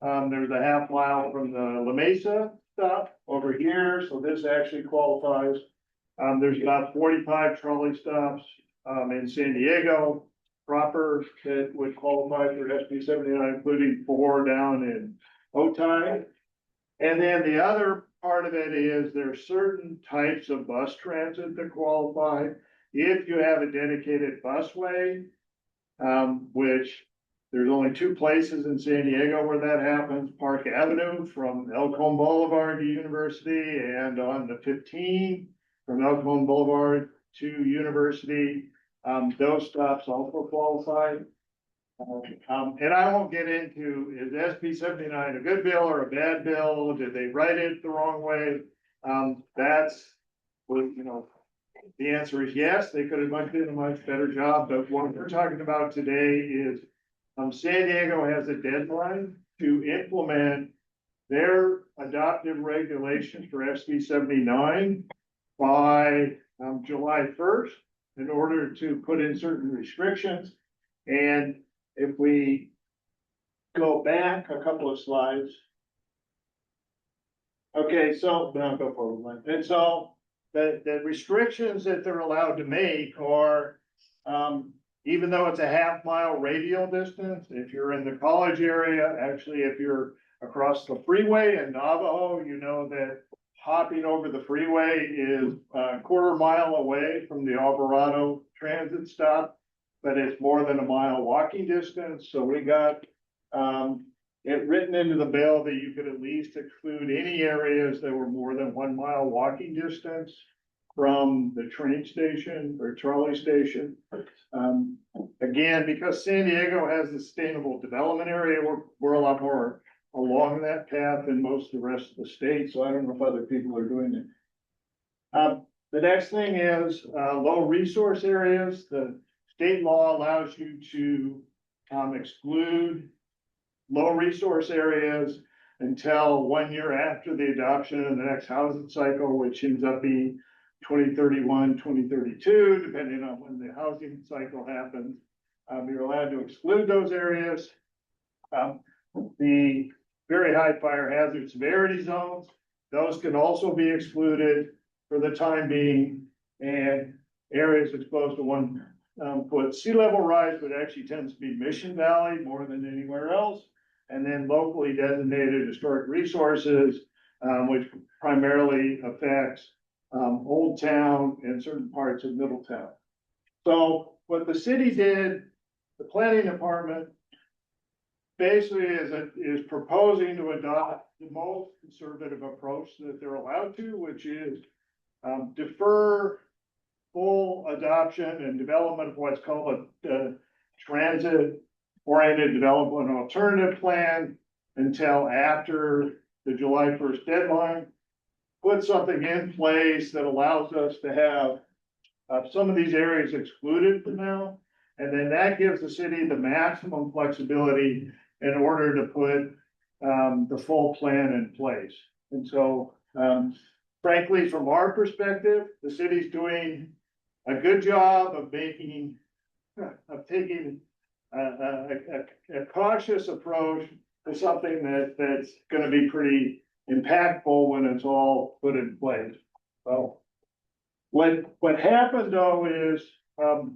there's a half mile from the La Mesa stop over here, so this actually qualifies. There's about 45 trolley stops in San Diego proper that would qualify for SB 79, including 4 down in Otay. And then the other part of it is there are certain types of bus transit that qualify. If you have a dedicated busway, which there's only 2 places in San Diego where that happens, Park Avenue from El Cajon Boulevard to University, and on the 15 from El Cajon Boulevard to University. Those stops also qualify. And I won't get into, is SB 79 a good bill or a bad bill? Did they write it the wrong way? That's, you know, the answer is yes, they could have done a much better job. But what we're talking about today is San Diego has a deadline to implement their adopted regulations for SB 79 by July 1st in order to put in certain restrictions. And if we go back a couple of slides. Okay, so now go forward. And so the restrictions that they're allowed to make are, even though it's a half mile radial distance, if you're in the college area, actually, if you're across the freeway in Navajo, you know that hopping over the freeway is a quarter mile away from the Alvarado transit stop, but it's more than a mile walking distance. So we got it written into the bill that you could at least exclude any areas that were more than 1 mile walking distance. from the train station or trolley station. Again, because San Diego has a sustainable development area, we're a lot more along that path than most of the rest of the state, so I don't know if other people are doing it. The next thing is low resource areas. The state law allows you to exclude low resource areas until 1 year after the adoption of the next housing cycle, which ends up being 2031, 2032, depending on when the housing cycle happens. You're allowed to exclude those areas. The very high fire hazard severity zones, those can also be excluded for the time being, and areas exposed to 1 foot sea level rise, but actually tends to be Mission Valley more than anywhere else. And then locally designated historic resources, which primarily affects Old Town and certain parts of Middletown. So what the city did, the planning department basically is proposing to adopt the most conservative approach that they're allowed to, which is defer full adoption and development of what's called a transit-oriented development alternative plan until after the July 1st deadline. Put something in place that allows us to have some of these areas excluded for now. And then that gives the city the maximum flexibility in order to put the full plan in place. And so, frankly, from our perspective, the city's doing a good job of taking a cautious approach to something that's going to be pretty impactful when it's all put in place. So what happened though is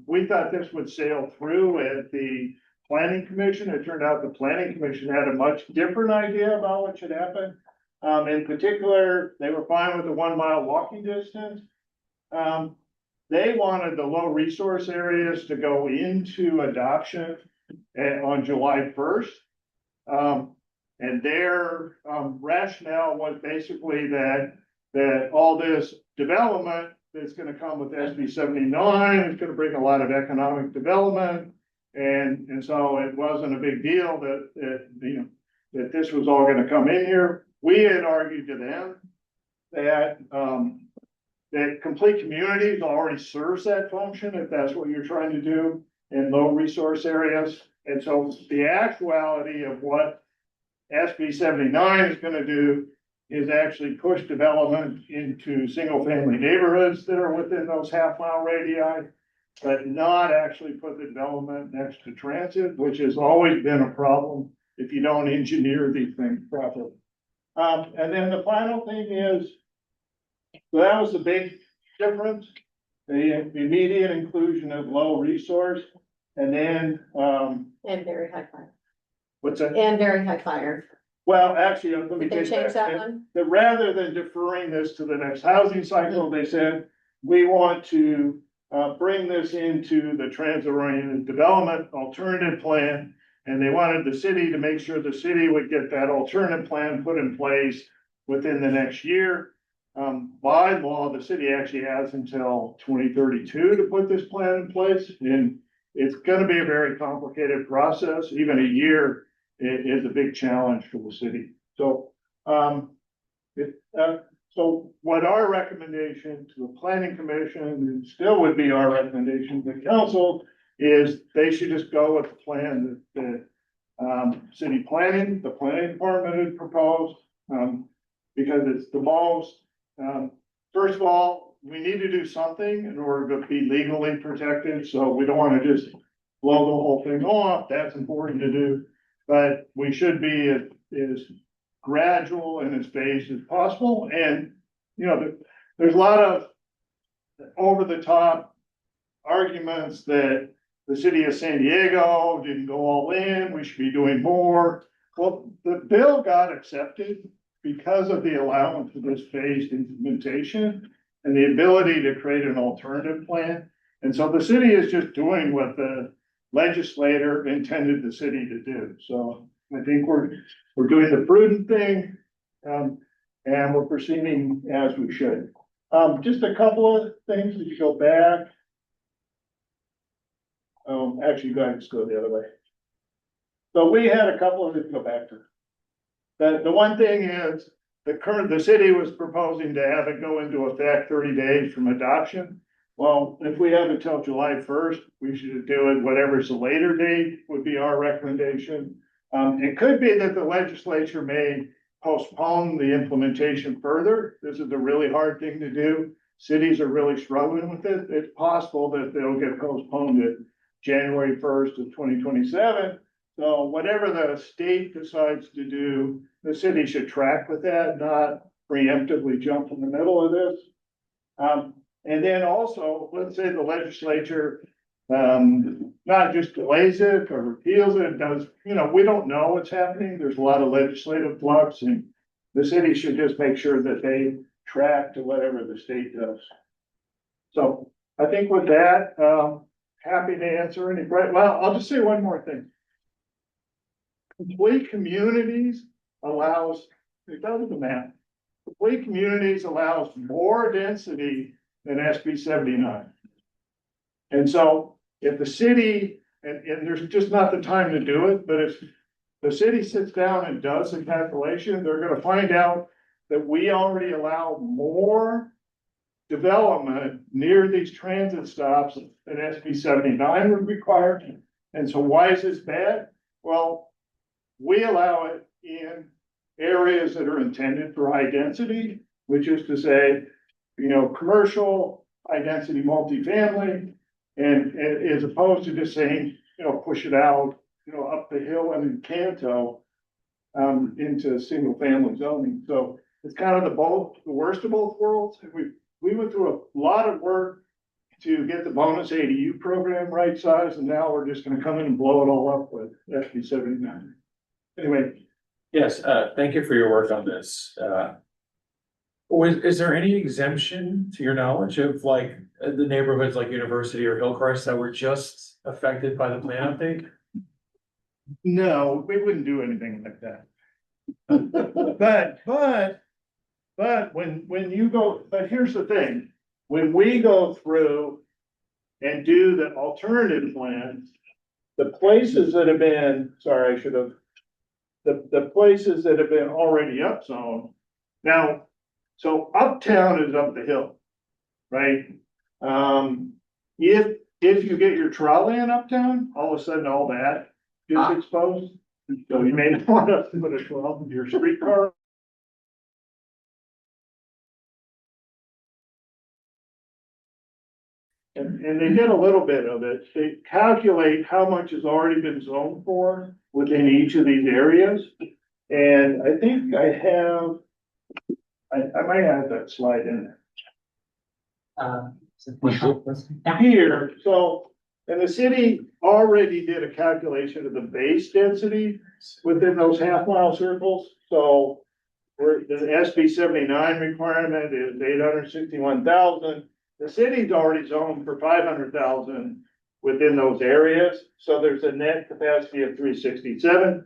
we thought this would sail through at the planning commission. It turned out the planning commission had a much different idea about what should happen. In particular, they were fine with the 1 mile walking distance. They wanted the low resource areas to go into adoption on July 1st. And their rationale was basically that all this development that's going to come with SB 79 is going to bring a lot of economic development. And so it wasn't a big deal that this was all going to come in here. We had argued to them that that complete communities already serves that function if that's what you're trying to do in low resource areas. And so the actuality of what SB 79 is going to do is actually push development into single family neighborhoods that are within those half-mile radii, but not actually put the development next to transit, which has always been a problem if you don't engineer these things properly. And then the final thing is, so that was the big difference, the immediate inclusion of low resource, and then And very high fire. what's that? And very high fire. Well, actually, let me Did they take change that that. one? That rather than deferring this to the next housing cycle, they said, we want to bring this into the transit-oriented development alternative plan. And they wanted the city to make sure the city would get that alternative plan put in place within the next year. By law, the city actually has until 2032 to put this plan in place. And it's going to be a very complicated process. Even a year is a big challenge for the city. So, so what our recommendation to the planning commission, and still would be our recommendation to the council, is they should just go with the plan that the city planning, the planning department had proposed, because it's the most, first of all, we need to do something in order to be legally protected. So we don't want to just blow the whole thing off. That's important to do. But we should be as gradual and as phased as possible. And, you know, there's a lot of over the top arguments that the city of San Diego didn't go all in, we should be doing more. Well, the bill got accepted because of the allowance of this phased implementation and the ability to create an alternative plan. And so the city is just doing what the legislator intended the city to do. So I think we're doing the prudent thing, and we're proceeding as we should. Just a couple of things, if you go back. Actually, go ahead and just go the other way. So we had a couple of, go back to. The one thing is, the city was proposing to have it go into effect 30 days from adoption. Well, if we have it till July 1st, we should do it, whatever's the later date would be our recommendation. It could be that the legislature may postpone the implementation further. This is a really hard thing to do. Cities are really struggling with it. It's possible that they'll get postponed to January 1st of 2027. So whatever the state decides to do, the city should track with that, not preemptively jump in the middle of this. And then also, let's say the legislature not just delays it or repeals it, does, we don't know what's happening. There's a lot of legislative flux, and the city should just make sure that they track to whatever the state does. So I think with that, happy to answer any, well, I'll just say one more thing. Complete communities allows, it does the math. Complete communities allows more density than SB 79. And so if the city, and there's just not the time to do it, but if the city sits down and does a calculation, they're going to find out that we already allow more development near these transit stops than SB 79 would require. And so why is this bad? Well, we allow it in areas that are intended for high density, which is to say, commercial, high density multifamily, and as opposed to just saying, push it out, up the hill and in Canto, into single family zoning. So it's kind of the worst of both worlds. We went through a lot of work to get the bonus ADU program right size, and now we're just going to come in and blow it all up with SB 79. Anyway. Yes, thank you for your work on this. Is there any exemption to your knowledge of like the neighborhoods like University or Hillcrest that were just affected by the plan update? No, we wouldn't do anything like that. But when you go, but here's the thing, when we go through and do the alternative plans, the places that have been, sorry, I should have, the places that have been already upzoned. Now, so uptown is up the hill, right? If you get your trolley in uptown, all of a sudden all that gets exposed. So you may not want to put a 12 in your streetcar. And they did a little bit of it. They calculate how much has already been zoned for within each of these areas. And I think I have, I might have that slide in there. Here, so, and the city already did a calculation of the base density within those half-mile circles. So where the SB 79 requirement is 861,000. The city's already zoned for 500,000 within those areas. So there's a net capacity of 367.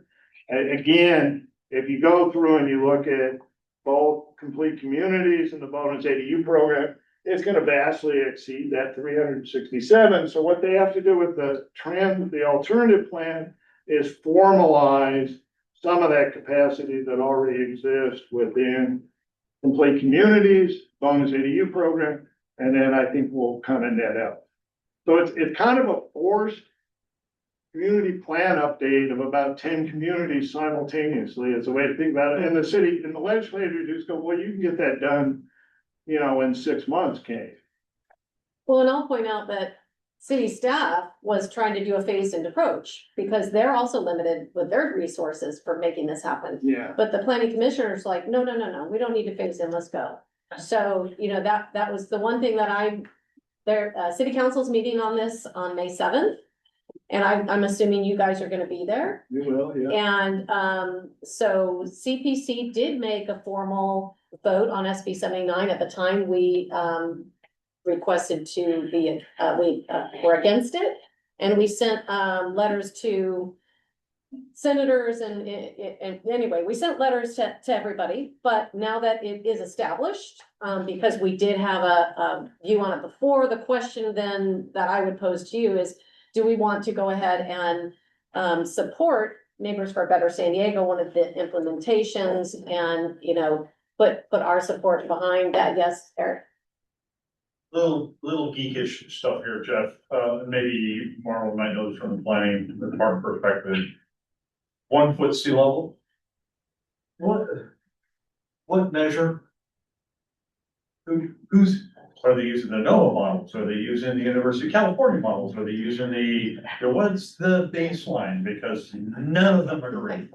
And again, if you go through and you look at both complete communities and the bonus ADU program, it's going to vastly exceed that 367. So what they have to do with the alternative plan is formalize some of that capacity that already exists within complete communities, bonus ADU program, and then I think we'll kind of net out. So it's kind of a forced community plan update of about 10 communities simultaneously is a way to think about it. And the city and the legislature just go, well, you can get that done, in 6 months, Kate. Well, and I'll point out that city staff was trying to do a phased-in approach because they're also limited with their resources for making this happen. Yeah. But the planning commissioner's like, no, we don't need to phase in, let's go. So, that was the one thing that city council's meeting on this on May 7th. And I'm assuming you guys are gonna be there. We will, yeah. And, so CPC did make a formal vote on SB 79 at the time we, requested to be, we were against it. And we sent, letters to senators and anyway, we sent letters to everybody, but now that it is established, because we did have a view on it before, the question then that I would pose to you is, do we want to go ahead and support Neighbors for a Better San Diego, one of the implementations, and, you know, put our support behind that? Yes, Eric? Little geekish stuff here, Jeff. Maybe Marlon might know this from the planning department perspective. 1 foot sea level. What measure? Who's, are they using the NOAA models? Are they using the University of California models? Are they using what's the baseline? Because none of them are great.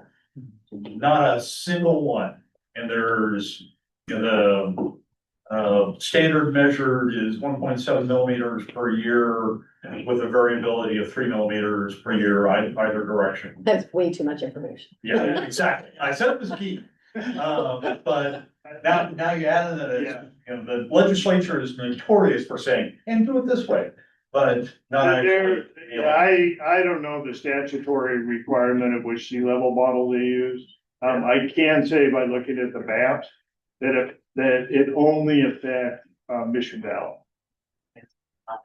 Not a single one. And there's, you know, the standard measure is 1.7 millimeters per year with a variability of 3 millimeters per year either direction. That's way too much information. Yeah, exactly. I said it was key. But now you add that, you know, the legislature is notorious for saying, and do it this way, but not actually. I don't know the statutory requirement of which sea level model they use. I can say by looking at the maps that it only affects Mission Valley.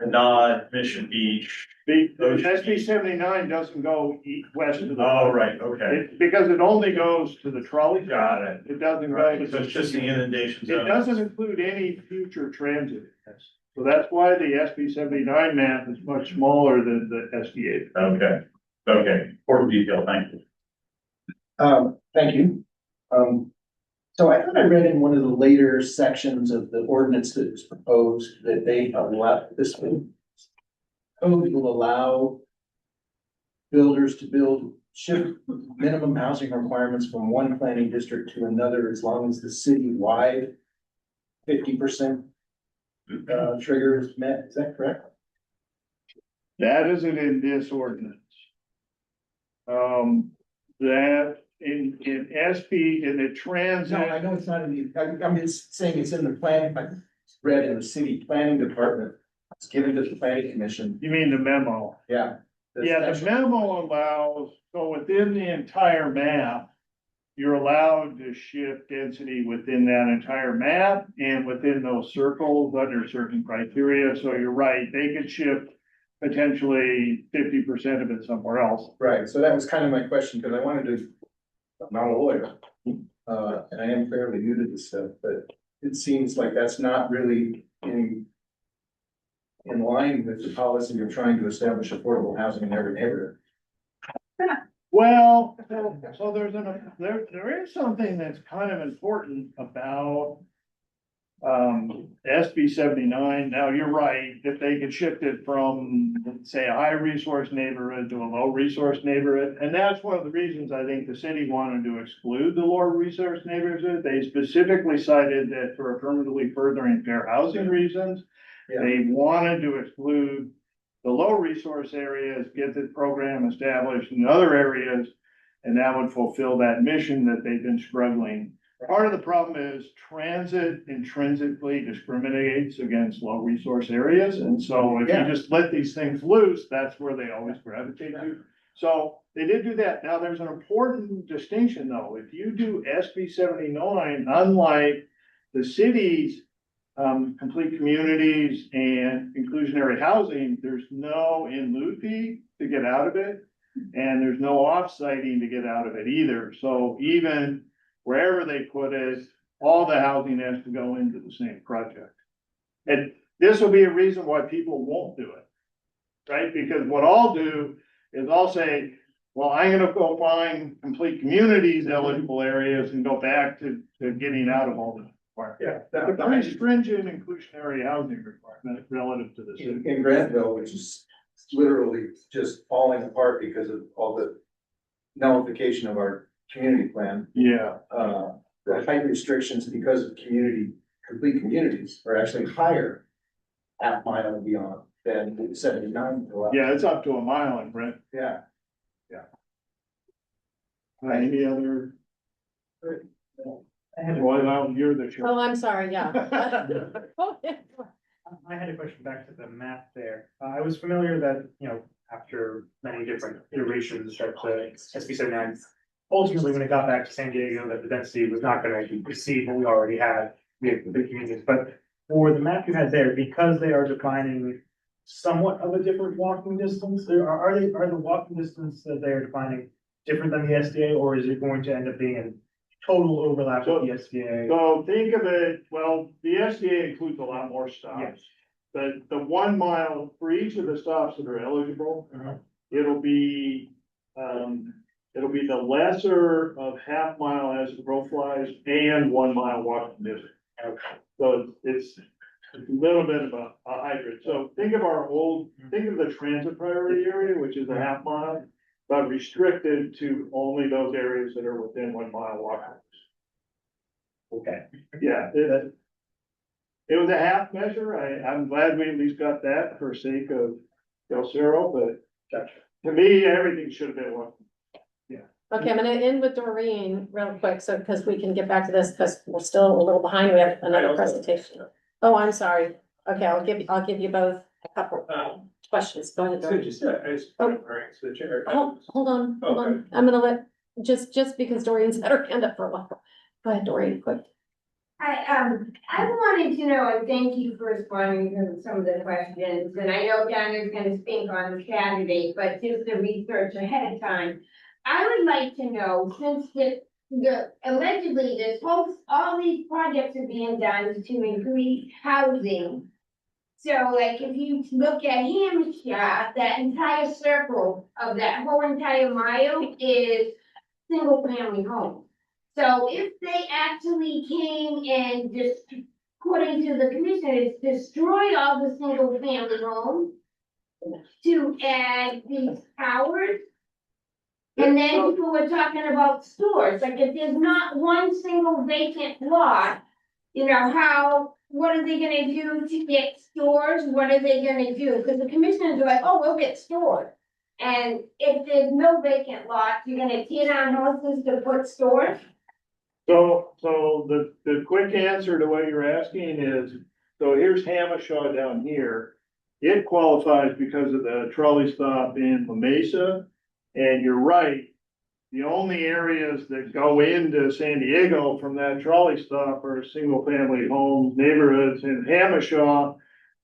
Not Mission Beach. The SB 79 doesn't go west of the. Oh, right, okay. Because it only goes to the trolley. Got it. It doesn't go. Right, so it's just the inundation zone. It doesn't include any future transit. So that's why the SB 79 map is much smaller than the SB 8. Okay, important detail, thank you. Thank you. So I thought I read in one of the later sections of the ordinance that was proposed that they allow, this code will allow builders to shift minimum housing requirements from one planning district to another as long as the city-wide 50% trigger is met. Is that correct? That isn't in this ordinance. That in SB, in the transit. No, I know it's not in the, I'm just saying it's in the plan, I read in the city planning department. It's given to the planning commission. You mean the memo? Yeah. Yeah, the memo allows, so within the entire map, you're allowed to shift density within that entire map and within those circles under certain criteria. So you're right, they could shift potentially 50% of it somewhere else. Right, so that was kind of my question, because I wanted to, I'm not a lawyer, and I am fairly new to this stuff, but it seems like that's not really in line with the policy of trying to establish affordable housing in every neighborhood. Well, so there is something that's kind of important about SB 79. Now, you're right, if they could shift it from, say, a high resource neighborhood to a low resource neighborhood. And that's one of the reasons I think the city wanted to exclude the low resource neighborhood. They specifically cited that for affirmatively furthering fair housing reasons. They wanted to exclude the low resource areas, get the program established in other areas, and that would fulfill that mission that they've been struggling. Part of the problem is transit intrinsically discriminates against low resource areas. And so if you just let these things loose, that's where they always gravitate to. So they did do that. Now there's an important distinction though. If you do SB 79, unlike the city's complete communities and inclusionary housing, there's no in lieu fee to get out of it. And there's no offsiting to get out of it either. So even wherever they put it, all the housing has to go into the same project. And this will be a reason why people won't do it, right? Because what I'll do is I'll say, well, I'm gonna go find complete communities, eligible areas, and go back to getting out of all the requirements. Yeah, the pretty stringent inclusionary housing requirement relative to the city. In Grantville, which is literally just falling apart because of all the nullification of our community plan. Yeah. The height restrictions because of complete communities are actually higher half mile and beyond than 79. Yeah, it's up to a mile in Brent. Yeah. Any other? Well, you're the chair. Oh, I'm sorry, yeah. I had a question back to the map there. I was familiar that, you know, after many different iterations that the SB 79. Ultimately, when it got back to San Diego, that the density was not gonna exceed what we already had with the big communities, but for the map you had there, because they are defining somewhat of a different walking distance, are the walking distance that they're defining different than the SDA, or is it going to end up being a total overlap with the SDA? So think of it, well, the SDA includes a lot more stops. Yes. But the 1 mile for each of the stops that are eligible, it'll be the lesser of half mile as the crow flies and 1 mile walking distance. So it's a little bit of a hybrid. So think of the transit priority area, which is a half mile, but restricted to only those areas that are within 1 mile walking. Okay. Yeah, it was a half measure. I'm glad we at least got that for sake of Del Cerro, but to me, everything should have been one. Okay, I'm gonna end with Doreen real quick, so, because we can get back to this, because we're still a little behind, we have another presentation. Oh, I'm sorry. Okay, I'll give you both a couple questions. Go ahead, Doreen. To the chair. Hold on. I'm gonna let, just because Doreen's had her hand up for a while. Go ahead, Doreen, quick. I wanted to know, and thank you for responding to some of the questions, and I know John is gonna speak on the candidate, but just the research ahead of time. I would like to know, since allegedly all these projects are being done to increase housing. So like if you look at Hampshire, that entire circle of that whole entire mile is single family homes. So if they actually came and just, according to the commissioners, destroy all the single family homes to add these towers. And then people were talking about stores, like if there's not one single vacant lot, you know, what are they gonna do to get stores? What are they gonna do? Because the commissioners are like, oh, we'll get stores. And if there's no vacant lots, you're gonna tear down houses to put stores? So the quick answer to what you're asking is, so here's Hamashaw down here. It qualifies because of the trolley stop in La Mesa. And you're right, the only areas that go into San Diego from that trolley stop are single family homes, neighborhoods in Hamashaw.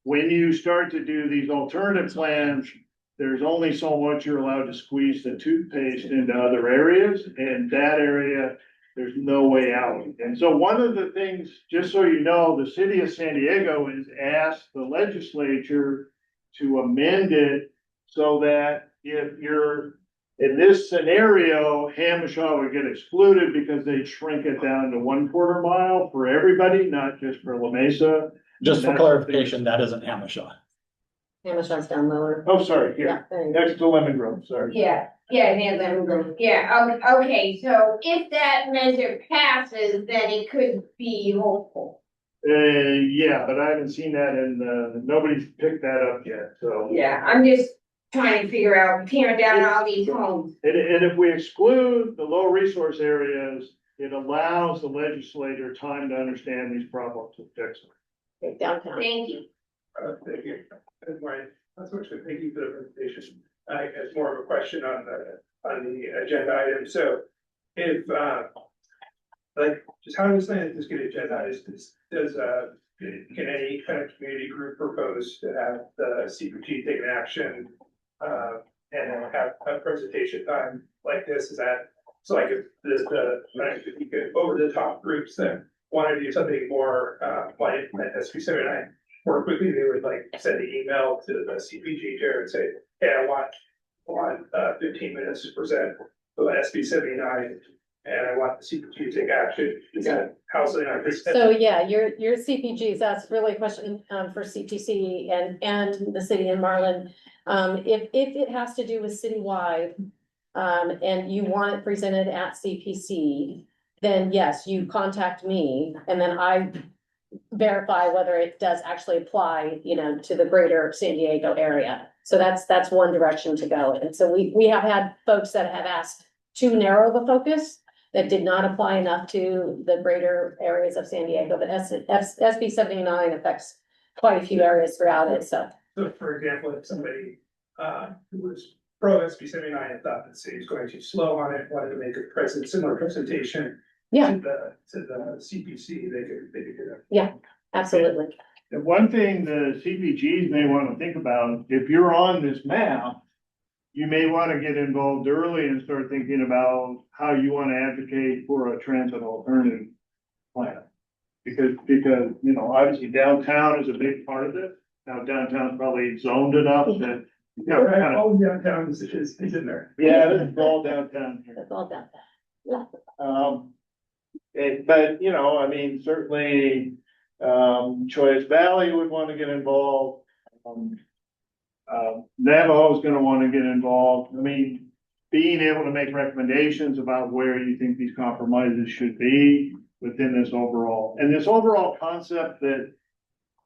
When you start to do these alternative plans, there's only so much you're allowed to squeeze the toothpaste into other areas, and that area, there's no way out. And so one of the things, just so you know, the city of San Diego has asked the legislature to amend it so that if you're in this scenario, Hamashaw would get excluded because they shrink it down to 1/4 mile for everybody, not just for La Mesa. Just for clarification, that isn't Hamashaw. Hamishaw's down lower. Oh, sorry, here, Yeah, there you go. next to Lemon Grove, sorry. Yeah, near Lemon Grove. Yeah, okay, so if that measure passes, then it could be hopeful. Yeah, but I haven't seen that and nobody's picked that up yet, so. Yeah, I'm just trying to figure out tearing down all these homes. And if we exclude the low resource areas, it allows the legislator time to understand these problems and fix them. Downtown. Thank you. Thank you. That's right. That's what thank you for the presentation. It's more of a question on the agenda item. So if just how does this get agendized? Can any kind of community group propose to have the CPG take an action and then have a presentation time like this? Is that so? Like if if you could over the top groups that want to do something more like SB 79 more quickly, they would like send an email to the CPG chair and say, hey, I want 15 minutes to present the SB 79. And I want the CPG to take action. Housing on this. So yeah, your CPGs, that's really a question for CPC and the city in Marlin. If it has to do with citywide, and you want it presented at CPC, then yes, you contact me and then I verify whether it does actually apply, to the greater San Diego area. So that's one direction to go. And so we have had folks that have asked too narrow of a focus that did not apply enough to the greater areas of San Diego, but SB 79 affects quite a few areas throughout it, so. So for example, if somebody who was pro SB 79 and thought that the city was going too slow on it, wanted to make a similar presentation. Yeah. To the CPC, they could do that. Yeah, absolutely. And one thing the CPGs may want to think about, if you're on this map, you may want to get involved early and start thinking about how you want to advocate for a transit alternative plan. Because, you know, obviously downtown is a big part of it. Now downtown's probably zoned enough that. You know, Right, all downtown is in there. Yeah, it's all downtown here. It's all downtown. Yeah. But, you know, I mean, certainly, Choice Valley would want to get involved. Navajo's gonna want to get involved. I mean, being able to make recommendations about where you think these compromises should be within this overall, and this overall concept that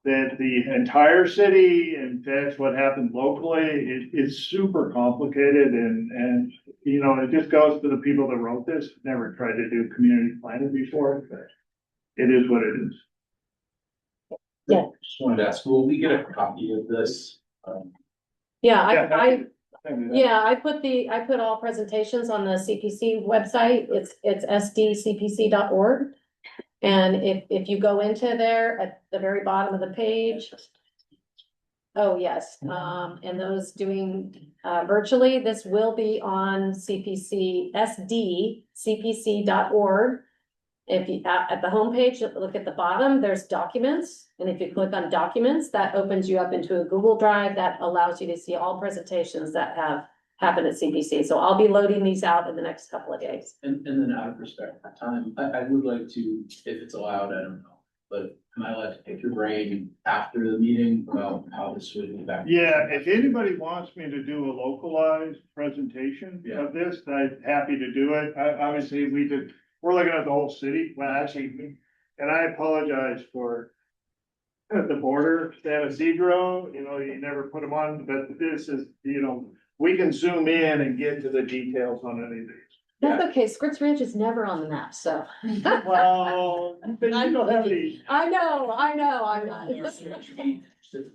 the entire city and that's what happened locally is super complicated and, you know, it just goes to the people that wrote this, never tried to do community planning before, but it is what it is. Yeah. Just wanted to ask, will we get a copy of this? Yeah, I put all presentations on the CPC website. It's sdcpc.org. And if you go into there at the very bottom of the page. Oh, yes, and those doing virtually, this will be on sdcpc.org. If you at the homepage, look at the bottom, there's documents. And if you click on documents, that opens you up into a Google Drive that allows you to see all presentations that have happened at CPC. So I'll be loading these out in the next couple of days. And then out of respect for time, I would like to, if it's allowed, I don't know, but am I allowed to pick your brain after the meeting about how this would impact? Yeah, if anybody wants me to do a localized presentation of this, I'm happy to do it. Obviously, we're looking at the whole city. Well, actually, and I apologize for the border, San Isidro, you know, you never put them on, but this is, you know, we can zoom in and get to the details on any of these. That's okay, Scripps Ranch is never on the map, so. Well, but you don't have these. I know, I'm not.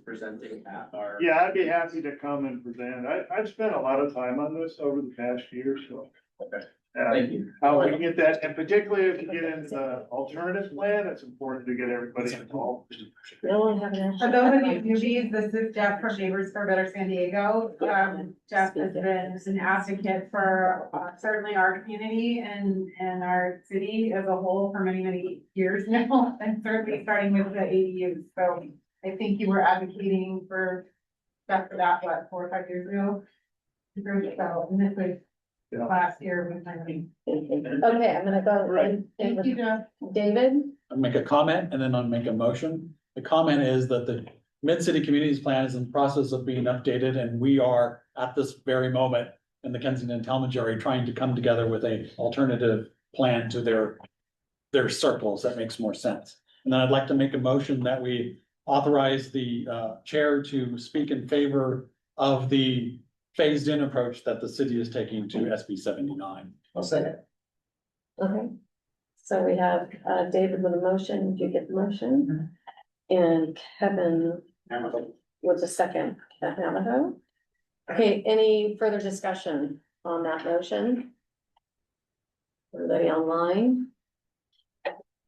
Presenting at our. Yeah, I'd be happy to come and present. I've spent a lot of time on this over the past year, so. Okay. Thank you. How we can get that, and particularly if you get into the alternative plan, it's important to get everybody involved. For those of you newbies, this is Jeff from Neighbors for Better San Diego. Jeff has been an advocate for certainly our community and our city as a whole for many, many years now, and certainly starting with the ADUs. So I think you were advocating for stuff for that, what, 4 or 5 years ago? So, and this was last year with my meeting. Okay, I'm gonna go. Right. Thank you, Jeff. David? I'll make a comment and then I'll make a motion. The comment is that the Mid-City Communities Plan is in the process of being updated, and we are at this very moment in the Kensington Talmadge area trying to come together with a alternative plan to their circles that makes more sense. And then I'd like to make a motion that we authorize the chair to speak in favor of the phased-in approach that the city is taking to SB 79. I'll second. Okay, so we have David with a motion. Did you get the motion? And Kevin with the second, Navajo. Okay, any further discussion on that motion? Everybody online?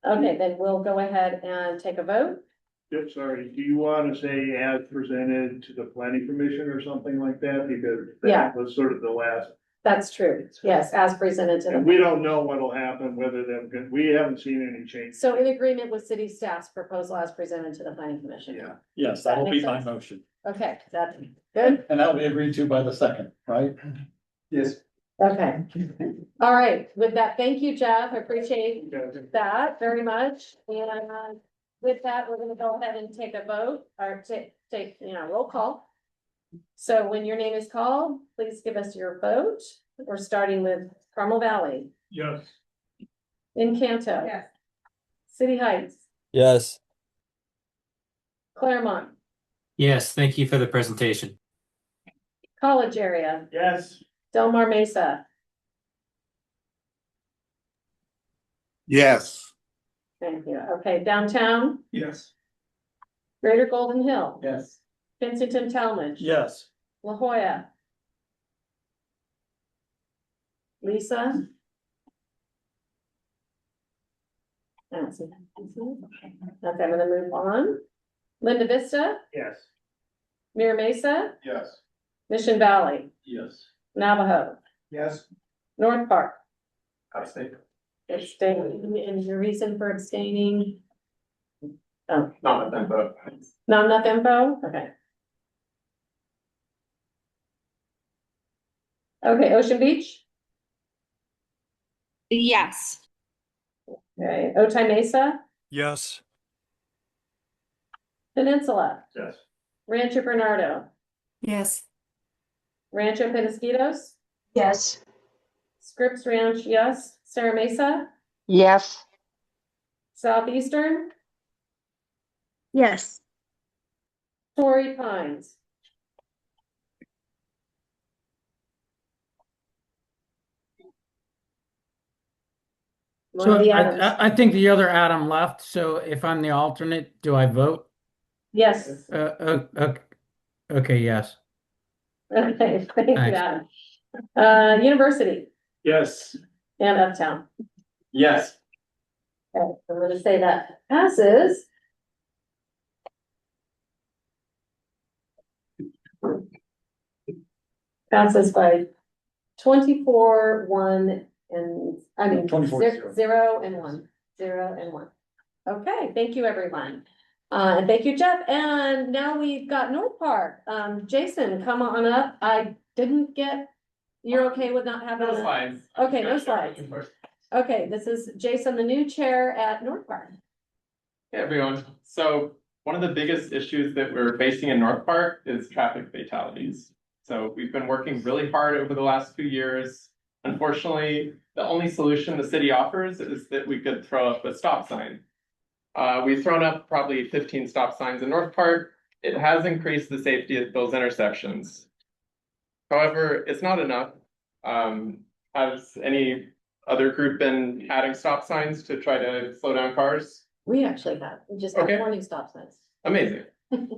Okay, then we'll go ahead and take a vote. Yep, sorry, do you want to say as presented to the planning commission or something like that? Because that was sort of the last. That's true. Yes, as presented to And them. we don't know what'll happen, whether we haven't seen any change. So in agreement with city staff's proposal as presented to the planning commission. Yeah. Yes, that will be makes my sense. motion. Okay, that's good. And that will be agreed to by the second, right? Yes. Okay. All right, with that, thank you, Jeff. I appreciate that very much. And with that, we're gonna go ahead and take a vote or take, roll call. So when your name is called, please give us your vote. We're starting with Carmel Valley, Yes. Encanto. Yes. City Heights, Yes. Claremont, Yes, thank you for the presentation. College Area, Yes. Del Mar Mesa. Yes. Thank you. Okay, downtown, Yes. Greater Golden Hill, Yes. Kensington Talmadge. Yes. La Jolla. Lisa. I don't see that. Okay, I'm gonna move on. Linda Vista, Yes. Mira Mesa, Yes. Mission Valley, Yes. Navajo, Yes. North Park. Abstain. Abstaining, and your reason for abstaining? Oh, Not with them, but. not enough info? Okay. Okay, Ocean Beach, Yes. okay, Otay Mesa, Yes. Peninsula, Yes. Rancho Bernardo, Yes. Rancho Penasquitos, Yes. Scripps Ranch, yes, Sarah Mesa, Yes. Southeastern, Yes. Torrey Pines. One So of the Adams. I think the other Adam left, so if I'm the alternate, do I vote? Yes, Okay, yes. okay, thank you, Thanks. Adam. University Yes. and Uptown. Yes. Okay, I'm gonna say that passes. Passes by 24, 1, and, I mean, 24-0. 0 and 1, 0 and 1. Okay, thank you, everyone. And thank you, Jeff. And now we've got North Park. Jason, come on up. I didn't get, you're okay with not having? No a- slides. Okay, no slides. Okay, this is Jason, the new chair at North Park. Hey, everyone. So one of the biggest issues that we're facing in North Park is traffic fatalities. So we've been working really hard over the last 2 years. Unfortunately, the only solution the city offers is that we could throw up a stop sign. We've thrown up probably 15 stop signs in North Park. It has increased the safety at those intersections. However, it's not enough. Has any other group been adding stop signs to try to slow down cars? We actually have, we just got Okay. 4 new stop signs. Amazing.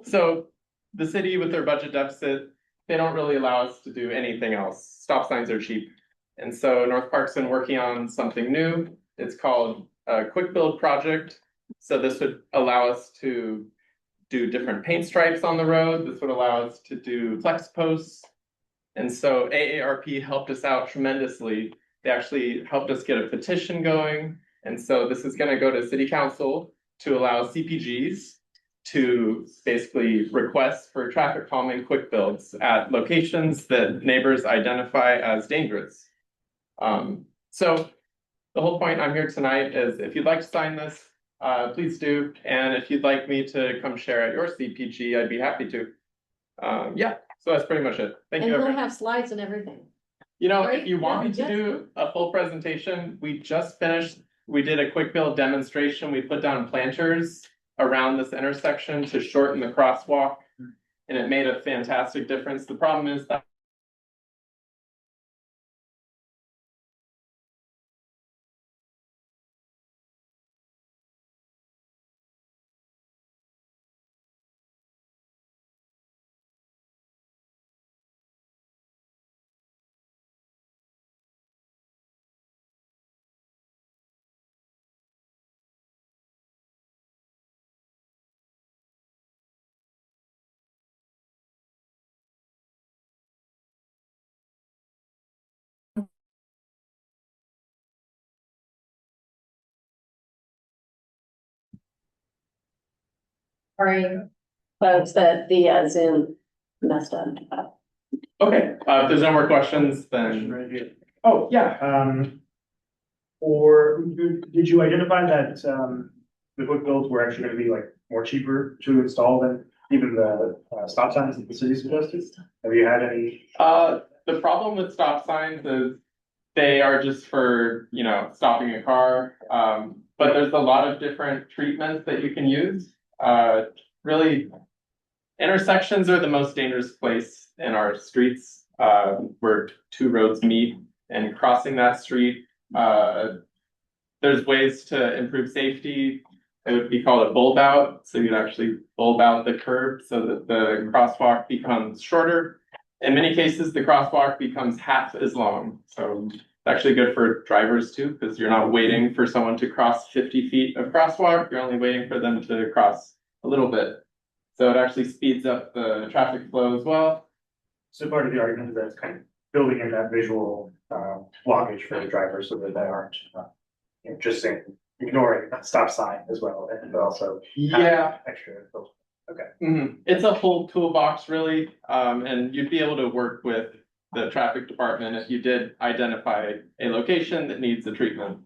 So the city with their budget deficit, they don't really allow us to do anything else. Stop signs are cheap. And so North Park's been working on something new. It's called a quick build project. So this would allow us to do different paint stripes on the road. This would allow us to do flex posts. And so AARP helped us out tremendously. They actually helped us get a petition going. And so this is going to go to city council to allow CPGs to basically request for traffic calming quick builds at locations that neighbors identify as dangerous. So the whole point I'm here tonight is if you'd like to sign this, please do. And if you'd like me to come share at your CPG, I'd be happy to. Yeah, so that's pretty much it. Thank And you, we'll everyone. have slides and everything. You know, Right? if you want me Yeah, to do a full presentation, we just finished, we did a quick build demonstration. We put down planters around this intersection to shorten the crosswalk. And it made a fantastic difference. The problem is that Sorry, folks, that the Zoom messed up. okay, if there's no more questions, then, oh, yeah. Or did you identify that, the quick builds were actually gonna be like more cheaper to install than even the stop signs that the city suggested? Have you had any? The problem with stop signs is they are just for, you know, stopping a car. But there's a lot of different treatments that you can use. Really, intersections are the most dangerous place in our streets, where 2 roads meet, and crossing that street, there's ways to improve safety. It would be called a bulb out. So you'd actually bulb out the curb so that the crosswalk becomes shorter. in many cases, the crosswalk becomes half as long, so it's actually good for drivers too, because you're not waiting for someone to cross 50 feet of crosswalk, you're only waiting for them to cross a little bit. So it actually speeds up the traffic flow as well. So part of the argument is that it's kind of building in that visual blockage for the drivers so that they aren't just saying ignoring that stop sign as well, and also Yeah. extra. Okay. It's a whole toolbox really, and you'd be able to work with the traffic department if you did identify a location that needs a treatment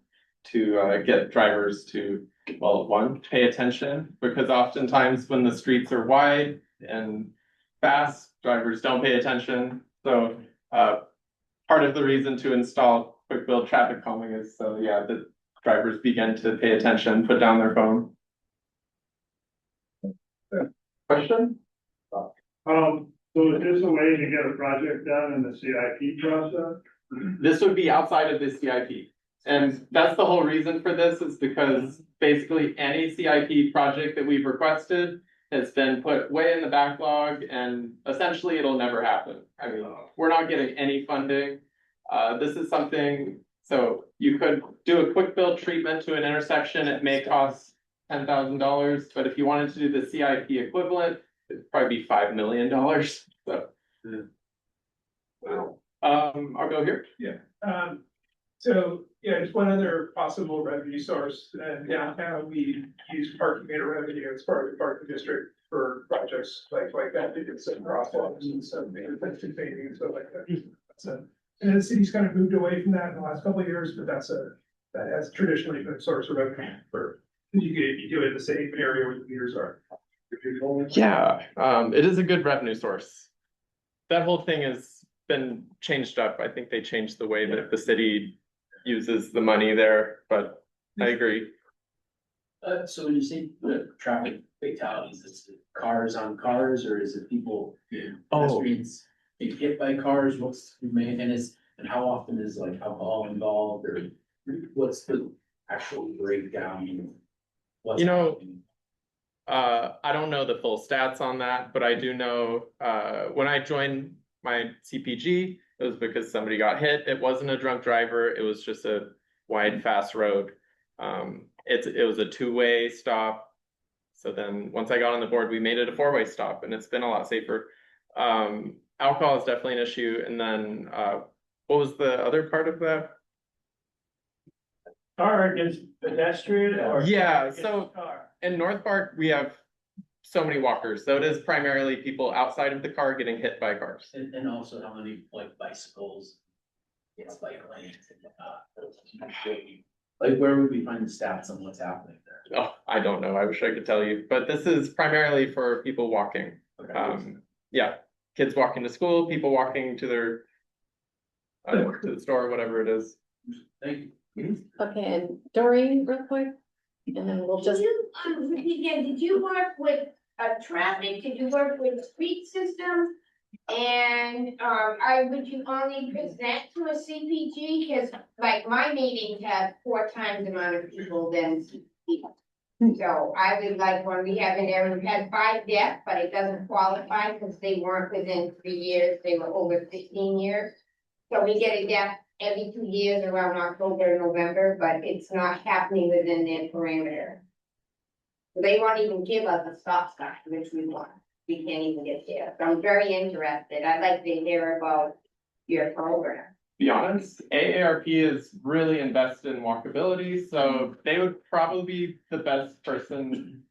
to get drivers to, well, one, pay attention, because oftentimes when the streets are wide and fast, drivers don't pay attention. So part of the reason to install quick build traffic calming is so the drivers begin to pay attention, put down their phone. Question? So is this a way to get a project done in the CIP process? This would be outside of the CIP. And that's the whole reason for this, is because basically any CIP project that we've requested has been put way in the backlog, and essentially it'll never happen. I mean, we're not getting any funding. This is something, so you could do a quick build treatment to an intersection. It may cost $10,000, but if you wanted to do the CIP equivalent, it'd probably be $5 million. So, I'll go here. So, just one other possible revenue source, and downtown, we use parking meter revenue as part of the parking district for projects like that, they did some crosswalks and some fencing painting and stuff like that. So, and the city's kind of moved away from that in the last couple of years, but that has traditionally been a source of revenue for, you do it in the same area where the meters are. It is a good revenue source. That whole thing has been changed up. I think they changed the way that the city uses the money there, but I agree. So when you say traffic fatalities, is it cars on cars, or is it people, pedestrians being hit by cars? What's the main, and how often is like alcohol involved, or what's the actual breakdown? What's happening? I don't know the full stats on that, but I do know when I joined my CPG, it was because somebody got hit. It wasn't a drunk driver. It was just a wide, fast road. It was a two-way stop. So then once I got on the board, we made it a four-way stop, and it's been a lot safer. Alcohol is definitely an issue. And then what was the other part of that? Car against pedestrian or? So in North Park, we have so many walkers. So it is primarily people outside of the car getting hit by cars. And also how many like bicycles, bike lanes and like where would we find the stats on what's happening there? Oh, I don't know. I wish I could tell you, but this is primarily for people walking. Kids walking to school, people walking to their to the store, whatever it is. Thank you. Okay, and Doreen, real quick, and then we'll just. Did you work with traffic? Did you work with street system? And would you only present to a CPG? Because like my meetings have 4 times the amount of people than CPG. So I would like one, we have an area, we had 5 deaths, but it doesn't qualify because they weren't within 3 years, they were over 15 years. So we get a death every 2 years around October and November, but it's not happening within their parameter. They won't even give us a stop sign, which we want. We can't even get there. So I'm very interested. I'd like to hear about your program. Be honest, AARP is really invested in walkability, so they would probably be the best person.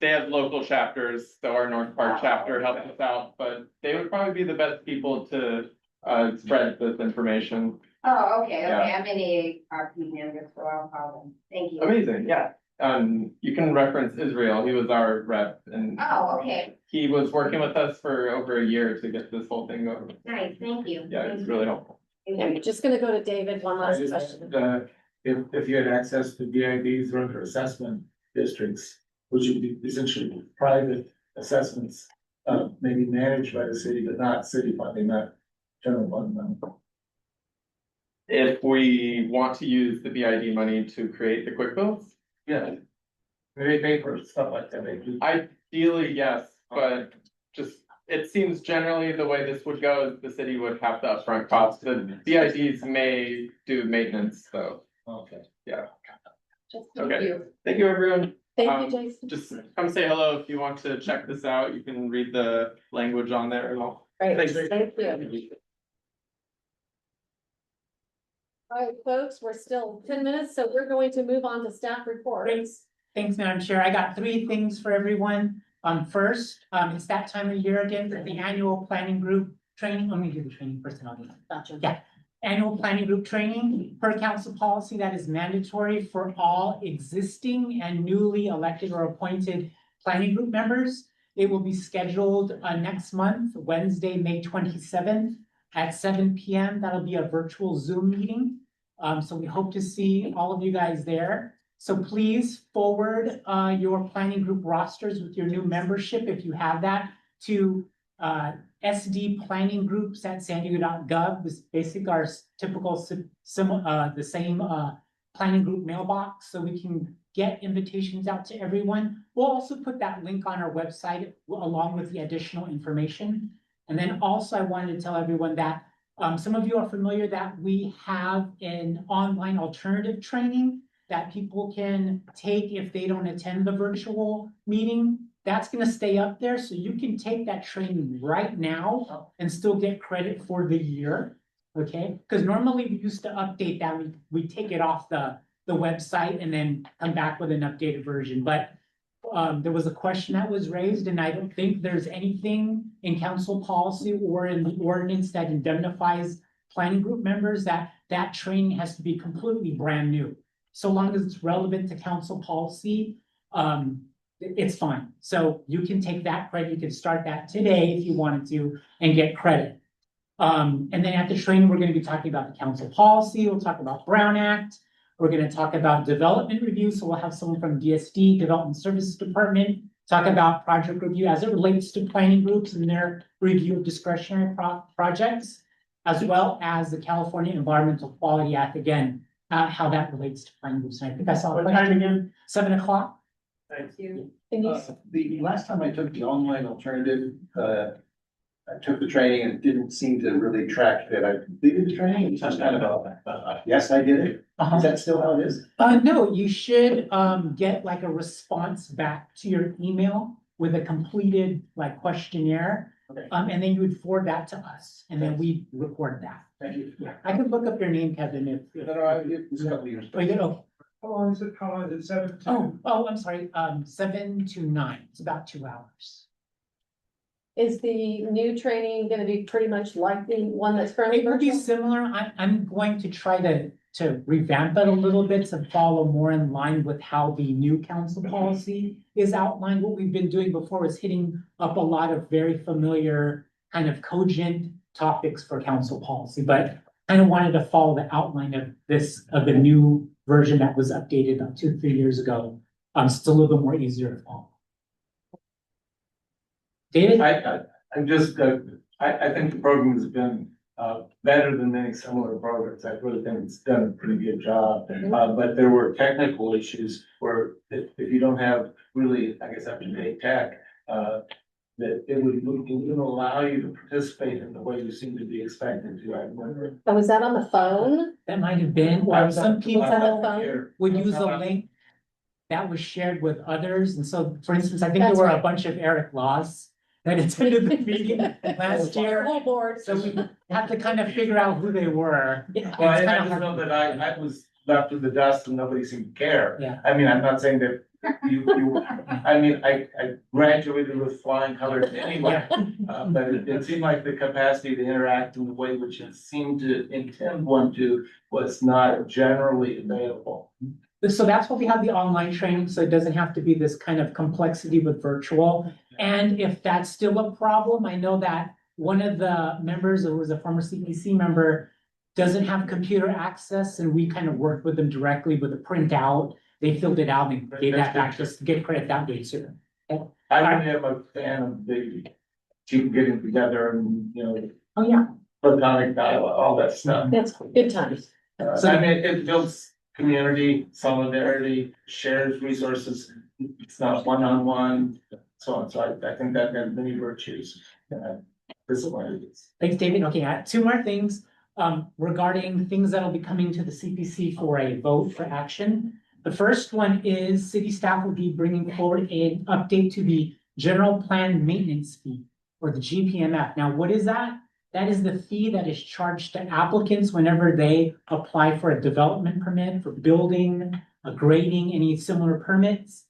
They have local chapters, so our North Park chapter helps us out, but they would probably be the best people to spread this information. Oh, okay. I'm an AARP member, so I'll call them. Thank you. Amazing, you can reference Israel. He was our rep, and okay. he was working with us for over a year to get this whole thing going. Nice, thank you. It's really helpful. I'm just gonna go to David, one last question. If you had access to VIBs or assessment districts, which would be essentially private assessments, maybe managed by the city, but not city funding, not general fund money. If we want to use the BID money to create the quick builds? Maybe pay for stuff like that. Ideally, yes, but just it seems generally the way this would go is the city would have the upfront cost. The BIDs may do maintenance though. Okay. Yeah. Thank Okay. you. Thank you, everyone. Thank you, Jason. Just come say hello if you want to check this out. You can read the language on there and all. Right, Thanks. thank you. All right, folks, we're still 10 minutes, so we're going to move on to staff reports. Thanks, Madam Chair. I got 3 things for everyone. First, it's that time of year again for the annual planning group training. Let me do the training first and I'll get. Gotcha. Yeah. Annual planning group training per council policy that is mandatory for all existing and newly elected or appointed planning group members. It will be scheduled next month, Wednesday, May 27th at 7 p.m. That'll be a virtual Zoom meeting. So we hope to see all of you guys there. So please forward your planning group rosters with your new membership, if you have that, to sdplanninggroups@sandiego.gov. This basically our typical the same planning group mailbox, so we can get invitations out to everyone. We'll also put that link on our website along with the additional information. And then also I wanted to tell everyone that some of you are familiar that we have an online alternative training that people can take if they don't attend the virtual meeting. That's gonna stay up there, so you can take that training right now and still get credit for the year, okay? Because normally we used to update that, we take it off the website and then come back with an updated version, but there was a question that was raised, and I don't think there's anything in council policy or in the ordinance that indemnifies planning group members that training has to be completely brand new. So long as it's relevant to council policy, it's fine. So you can take that credit, you can start that today if you wanted to and get credit. And then at the training, we're gonna be talking about the council policy, we'll talk about Brown Act, we're gonna talk about development review, so we'll have someone from DSD, Development Services Department, talk about project review as it relates to planning groups and their review of discretionary projects, as well as the California Environmental Quality Act, again, how that relates to planning groups. And I think I saw a question again, 7 o'clock. Thank you. The last time I took the online alternative, I took the training and it didn't seem to really track that I completed the training. It's just kind of yes, I did it. Is that still how it is? No, you should get like a response back to your email with a completed like questionnaire. Okay. And then you would forward that to us and then we record that. Thank you. Yeah, I can look up your name, Kevin, if. It's a couple of years. Oh, you did? Okay. How long is it? 7 to? I'm sorry, 7 to 9, it's about 2 hours. Is the new training gonna be pretty much like the one that's currently It will be virtual? similar, I'm going to try to revamp it a little bit to follow more in line with how the new council policy is outlined. What we've been doing before is hitting up a lot of very familiar kind of cogent topics for council policy, but kind of wanted to follow the outline of the new version that was updated about 2-3 years ago. It's a little bit more easier to follow. David? I'm just, I think the program has been better than many similar programs. I really think it's done a pretty good job. But there were technical issues where if you don't have really, I guess, up-to-date tech, that it wouldn't allow you to participate in the way you seem to be expected to. I remember. Oh, was that on the phone? That might have been, or some people Was that on the phone? would use a link that was shared with others. And so, for instance, I think That's there were right. a bunch of Eric Laws that attended the meeting last year. Whole board. So we have to kind of figure out who they were. Yeah. Well, It's I kind of just hard. know that I was left in the dust and nobody seemed to care. Yeah. I mean, I'm not saying that I mean, I graduated with flying colors anyway. But it seemed like the capacity to interact in the way which it seemed to intend one to was not generally available. So that's why we have the online training, so it doesn't have to be this kind of complexity with virtual. And if that's still a problem, I know that one of the members, who was a former CPC member, doesn't have computer access, and we kind of worked with them directly with a printout. They filled it out and gave that back, just to get credit that way too. I really am a fan of the team getting together and, you know, Oh, yeah. platonic dialogue, all that stuff. That's good times. I mean, it builds community, solidarity, shares resources. It's not one-on-one, so on. So I think that has many virtues. Thanks, David. Okay, I have two more things regarding things that'll be coming to the CPC for a vote for action. The first one is city staff will be bringing forward an update to the general plan maintenance fee, or the GPMF. Now, what is that? That is the fee that is charged to applicants whenever they apply for a development permit for building, grading, any similar permits.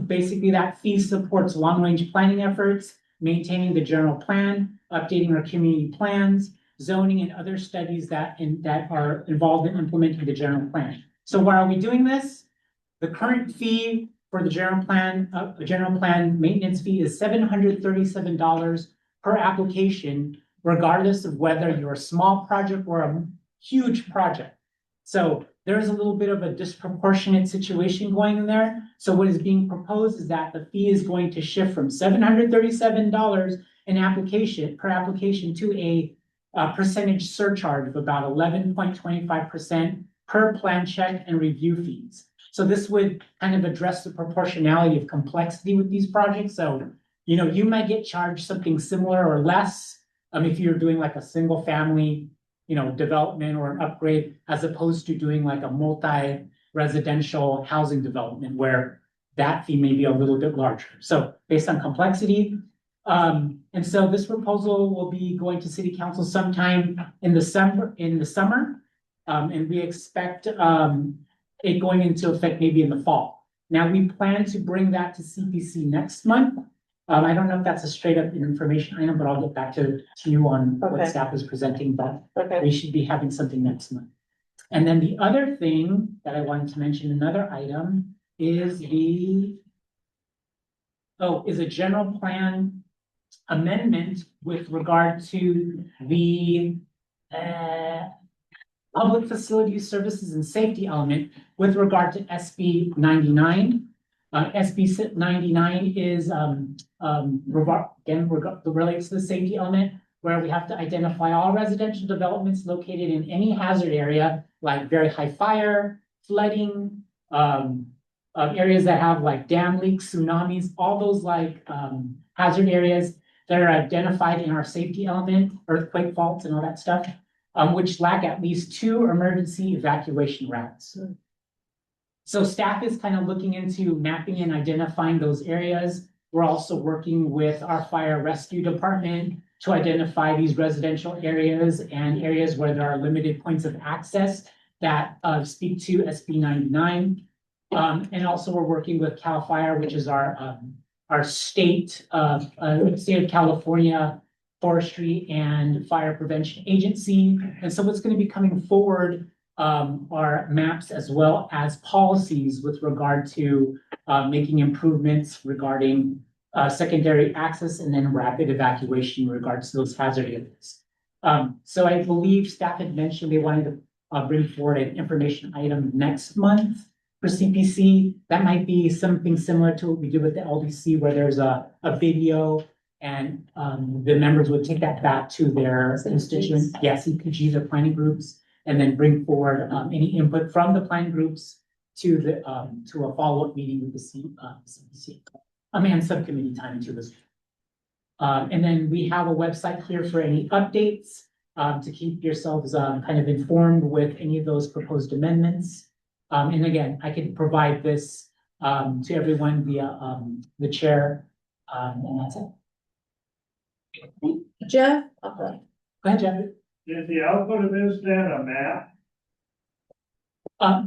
Basically, that fee supports long-range planning efforts, maintaining the general plan, updating our community plans, zoning, and other studies that are involved in implementing the general plan. So why are we doing this? The current fee for the general plan maintenance fee is $737 per application, regardless of whether you're a small project or a huge project. So there's a little bit of a disproportionate situation going in there. So what is being proposed is that the fee is going to shift from $737 per application to a percentage surcharge of about 11.25% per plan check and review fees. So this would kind of address the proportionality of complexity with these projects. So, you might get charged something similar or less if you're doing like a single family, development or an upgrade, as opposed to doing like a multi-residential housing development where that fee may be a little bit larger. So based on complexity. And so this proposal will be going to city council sometime in the summer. And we expect it going into effect maybe in the fall. Now we plan to bring that to CPC next month. I don't know if that's a straight up information item, but I'll get back to you on what staff is presenting, but we should be having something next month. And then the other thing that I wanted to mention, another item, is is a general plan amendment with regard to the public facilities, services, and safety element with regard to SB 99. SB 99 is relates to the safety element, where we have to identify all residential developments located in any hazard area, like very high fire, flooding, areas that have like dam leaks, tsunamis, all those hazard areas that are identified in our safety element, earthquake faults and all that stuff, which lack at least 2 emergency evacuation routes. So staff is kind of looking into mapping and identifying those areas. We're also working with our fire rescue department to identify these residential areas and areas where there are limited points of access that speak to SB 99. And also we're working with CAL FIRE, which is our state of California forestry and fire prevention agency. And so what's going to be coming forward are maps as well as policies with regard to making improvements regarding secondary access and then rapid evacuation in regards to those hazard areas. So I believe staff had mentioned they wanted to bring forward an information item next month for CPC. That might be something similar to what we do with the LDC, where there's a video and the members would take that back to their constituents, CPGs or planning groups, and then bring forward any input from the planning groups to a follow-up meeting with the CPC. And subcommittee time too as well. And then we have a website here for any updates to keep yourselves kind of informed with any of those proposed amendments. And again, I can provide this to everyone via the chair, and that's it. Jeff? Go ahead, Jeff. Is the output of this then a map?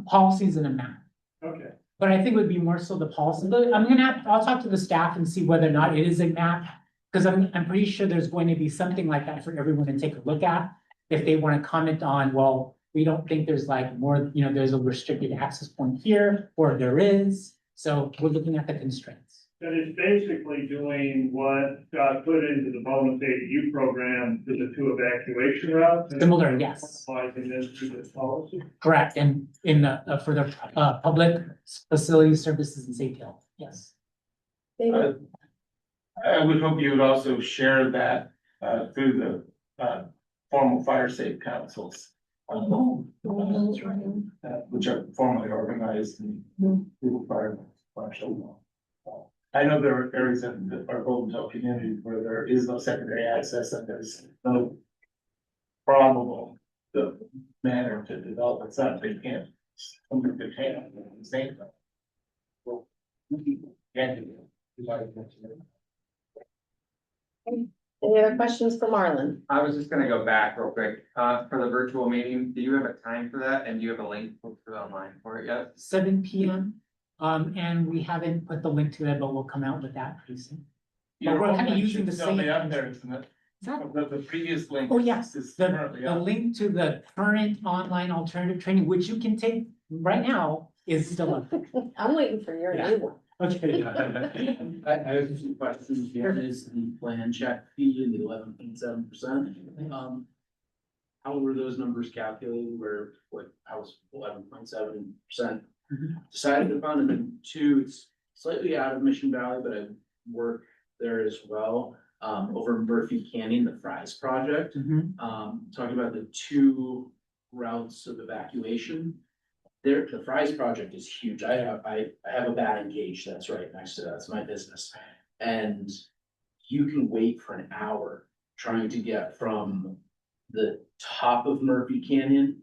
Policies and a map. Okay. But I think it would be more so the policy. But I'll talk to the staff and see whether or not it is a map, because I'm pretty sure there's going to be something like that for everyone to take a look at. If they want to comment on, well, we don't think there's there's a restricted access point here, or there is. So we're looking at the constraints. That is basically doing what got put into the Voluntary ADU program for the 2 evacuation routes. Similar, yes. Applying this to this policy. Correct, and for the public facilities, services, and safety health, yes. I would hope you would also share that through the formal fire safe councils. Which are formally organized and through the fire marshal. I know there are areas in our Golden Hill community where there is no secondary access and there's no probable the manner to develop it, so they can't, something they can't, at the same time. Well, can't do it. Any other questions for Marlon? I was just gonna go back real quick, for the virtual meeting, do you have a time for that, and do you have a link online for it yet? 7 p.m. And we haven't put the link to it, but we'll come out with that pretty soon. But we're kind of using the same. Up there, isn't it? The previous link. Oh, yes, is the currently up. link to the current online alternative training, which you can take right now, is still up. I'm waiting for your new one. Okay. I have some questions. One is the plan check fee and the 11.7%. How were those numbers calculated? Where, what, I was 11.7% decided upon, and then two, it's slightly out of Mission Valley, but I work there as well. Over in Murphy Canyon, the Fries project, talking about the two routes of evacuation. There, the Fries project is huge. I have a batting cage that's right next to that. That's my business. And you can wait for an hour trying to get from the top of Murphy Canyon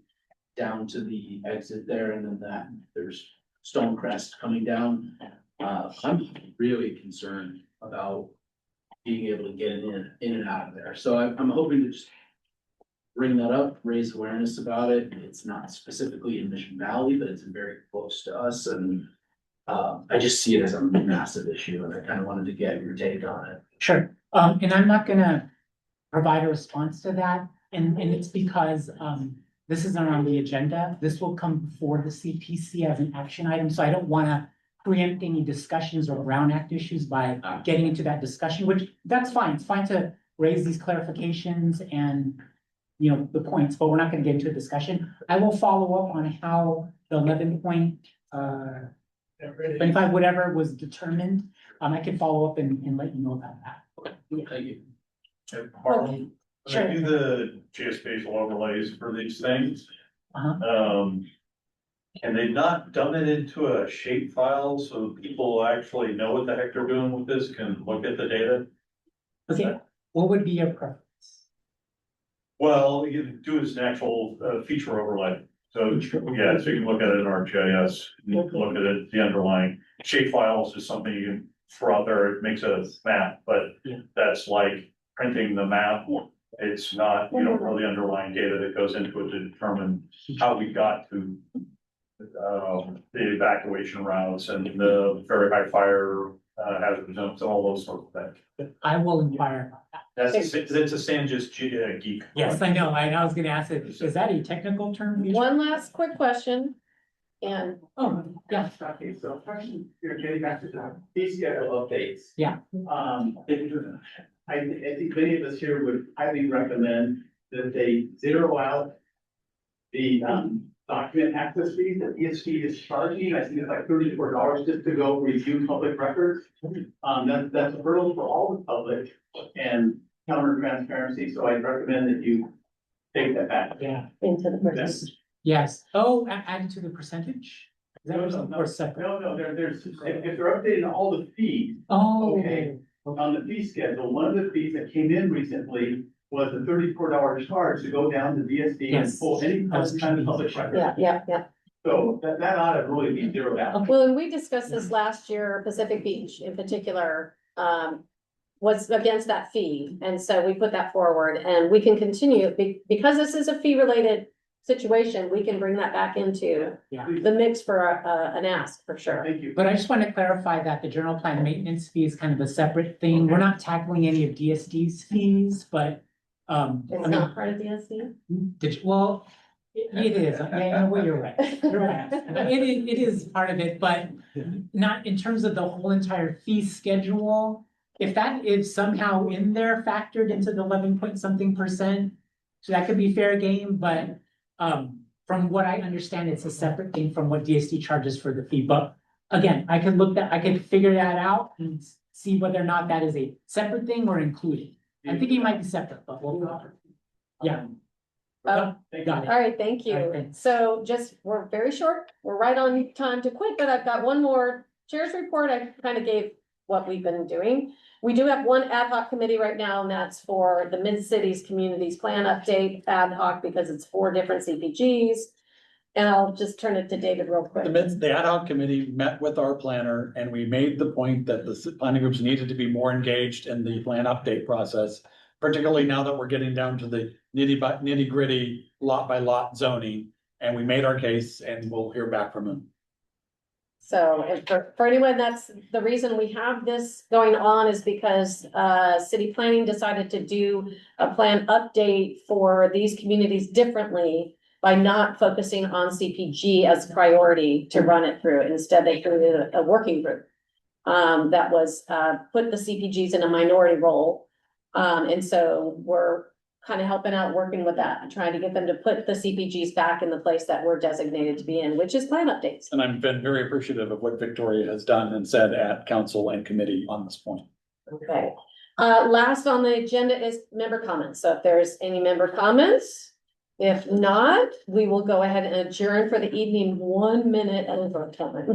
down to the exit there, and then that there's Stonecrest coming down. I'm really concerned about being able to get in and out of there. So I'm hoping to just bring that up, raise awareness about it. It's not specifically in Mission Valley, but it's very close to us, and I just see it as a massive issue, and I kind of wanted to get your take on it. Sure. And I'm not gonna provide a response to that, and it's because this isn't on the agenda. This will come before the CPC as an action item, so I don't wanna preempt any discussions or Brown Act issues by getting into that discussion, which that's fine. It's fine to raise these clarifications and, you know, the points, but we're not gonna get into a discussion. I will follow up on how the 11.25, whatever was determined. I can follow up and let you know about that. Thank you. Harlan, Sure. when I do the geospatial overlays for these things, can they not dumb it into a shape file so people actually know what the heck they're doing with this, can look at the data? Okay, what would be your preference? Well, you can do it as an actual feature overlay. So, yeah, so you can look at it in ArcGIS, look at it, the underlying shape files is something you can throw out there. It makes a map, but that's like printing the map. It's not, you don't know the underlying data that goes into it to determine how we got to the evacuation routes and the very high fire hazard zones, all those sorts of things. I will inquire about that. It's a Sanjis geek. Yes, I know. I was gonna ask it. Is that a technical term? One last quick question. And oh, yeah. Okay, so question, you're getting back to the fee schedule updates. Yeah. I think many of us here would highly recommend that they zero out the document access fees that ESP is charging. I think it's like $34 just to go review public records. That's a hurdle for all the public and counter transparency. So I'd recommend that you take that back. Yeah. Into the percentage. Yes. Oh, added to the percentage? Is that or separate? No, there's, if they're updating all the fees. Oh. Okay, on the fee schedule, one of the fees that came in recently was a $34 charge to go down to VSD and pull any kind of public record. Yeah. So that ought to really be zeroed out. Well, and we discussed this last year, Pacific Beach in particular, was against that fee. And so we put that forward and we can continue because this is a fee related situation, we can bring that back into the mix for an ask for sure. Thank you. But I just want to clarify that the general plan maintenance fee is kind of a separate thing. We're not tackling any of DSD's fees, but it's not part of DSD? Well, it is. Yeah, well, you're right. You're right. It is part of it, but not in terms of the whole entire fee schedule. If that is somehow in there factored into the 11-point-something%, so that could be fair game, but from what I understand, it's a separate thing from what DSD charges for the fee. But again, I could figure that out and see whether or not that is a separate thing or included. I think it might be separate, but we'll. Yeah. Got it. All right, thank you. All right, So we're very short. We're right on time to quit, but I've got one more chair's report. I kind of gave what we've been doing. We do have one ad hoc committee right now, and that's for the Mid-Cities Communities Plan Update ad hoc, because it's 4 different CPGs. And I'll just turn it to David real quick. The ad hoc committee met with our planner and we made the point that the planning groups needed to be more engaged in the plan update process. Particularly now that we're getting down to the nitty gritty lot by lot zoning, and we made our case and we'll hear back from them. So and for anyone, that's the reason we have this going on, is because city planning decided to do a plan update for these communities differently by not focusing on CPG as a priority to run it through. Instead, they created a working group that was put the CPGs in a minority role. And so we're kind of helping out, working with that, and trying to get them to put the CPGs back in the place that we're designated to be in, which is plan updates. And I've been very appreciative of what Victoria has done and said at council and committee on this point. Okay. Last on the agenda is member comments. So if there's any member comments, if not, we will go ahead and adjourn for the evening, 1 minute over time.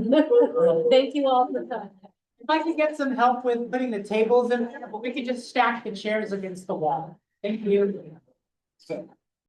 Thank you all for coming. If I could get some help with putting the tables in there, but we could just stack the chairs against the wall. Thank you. So.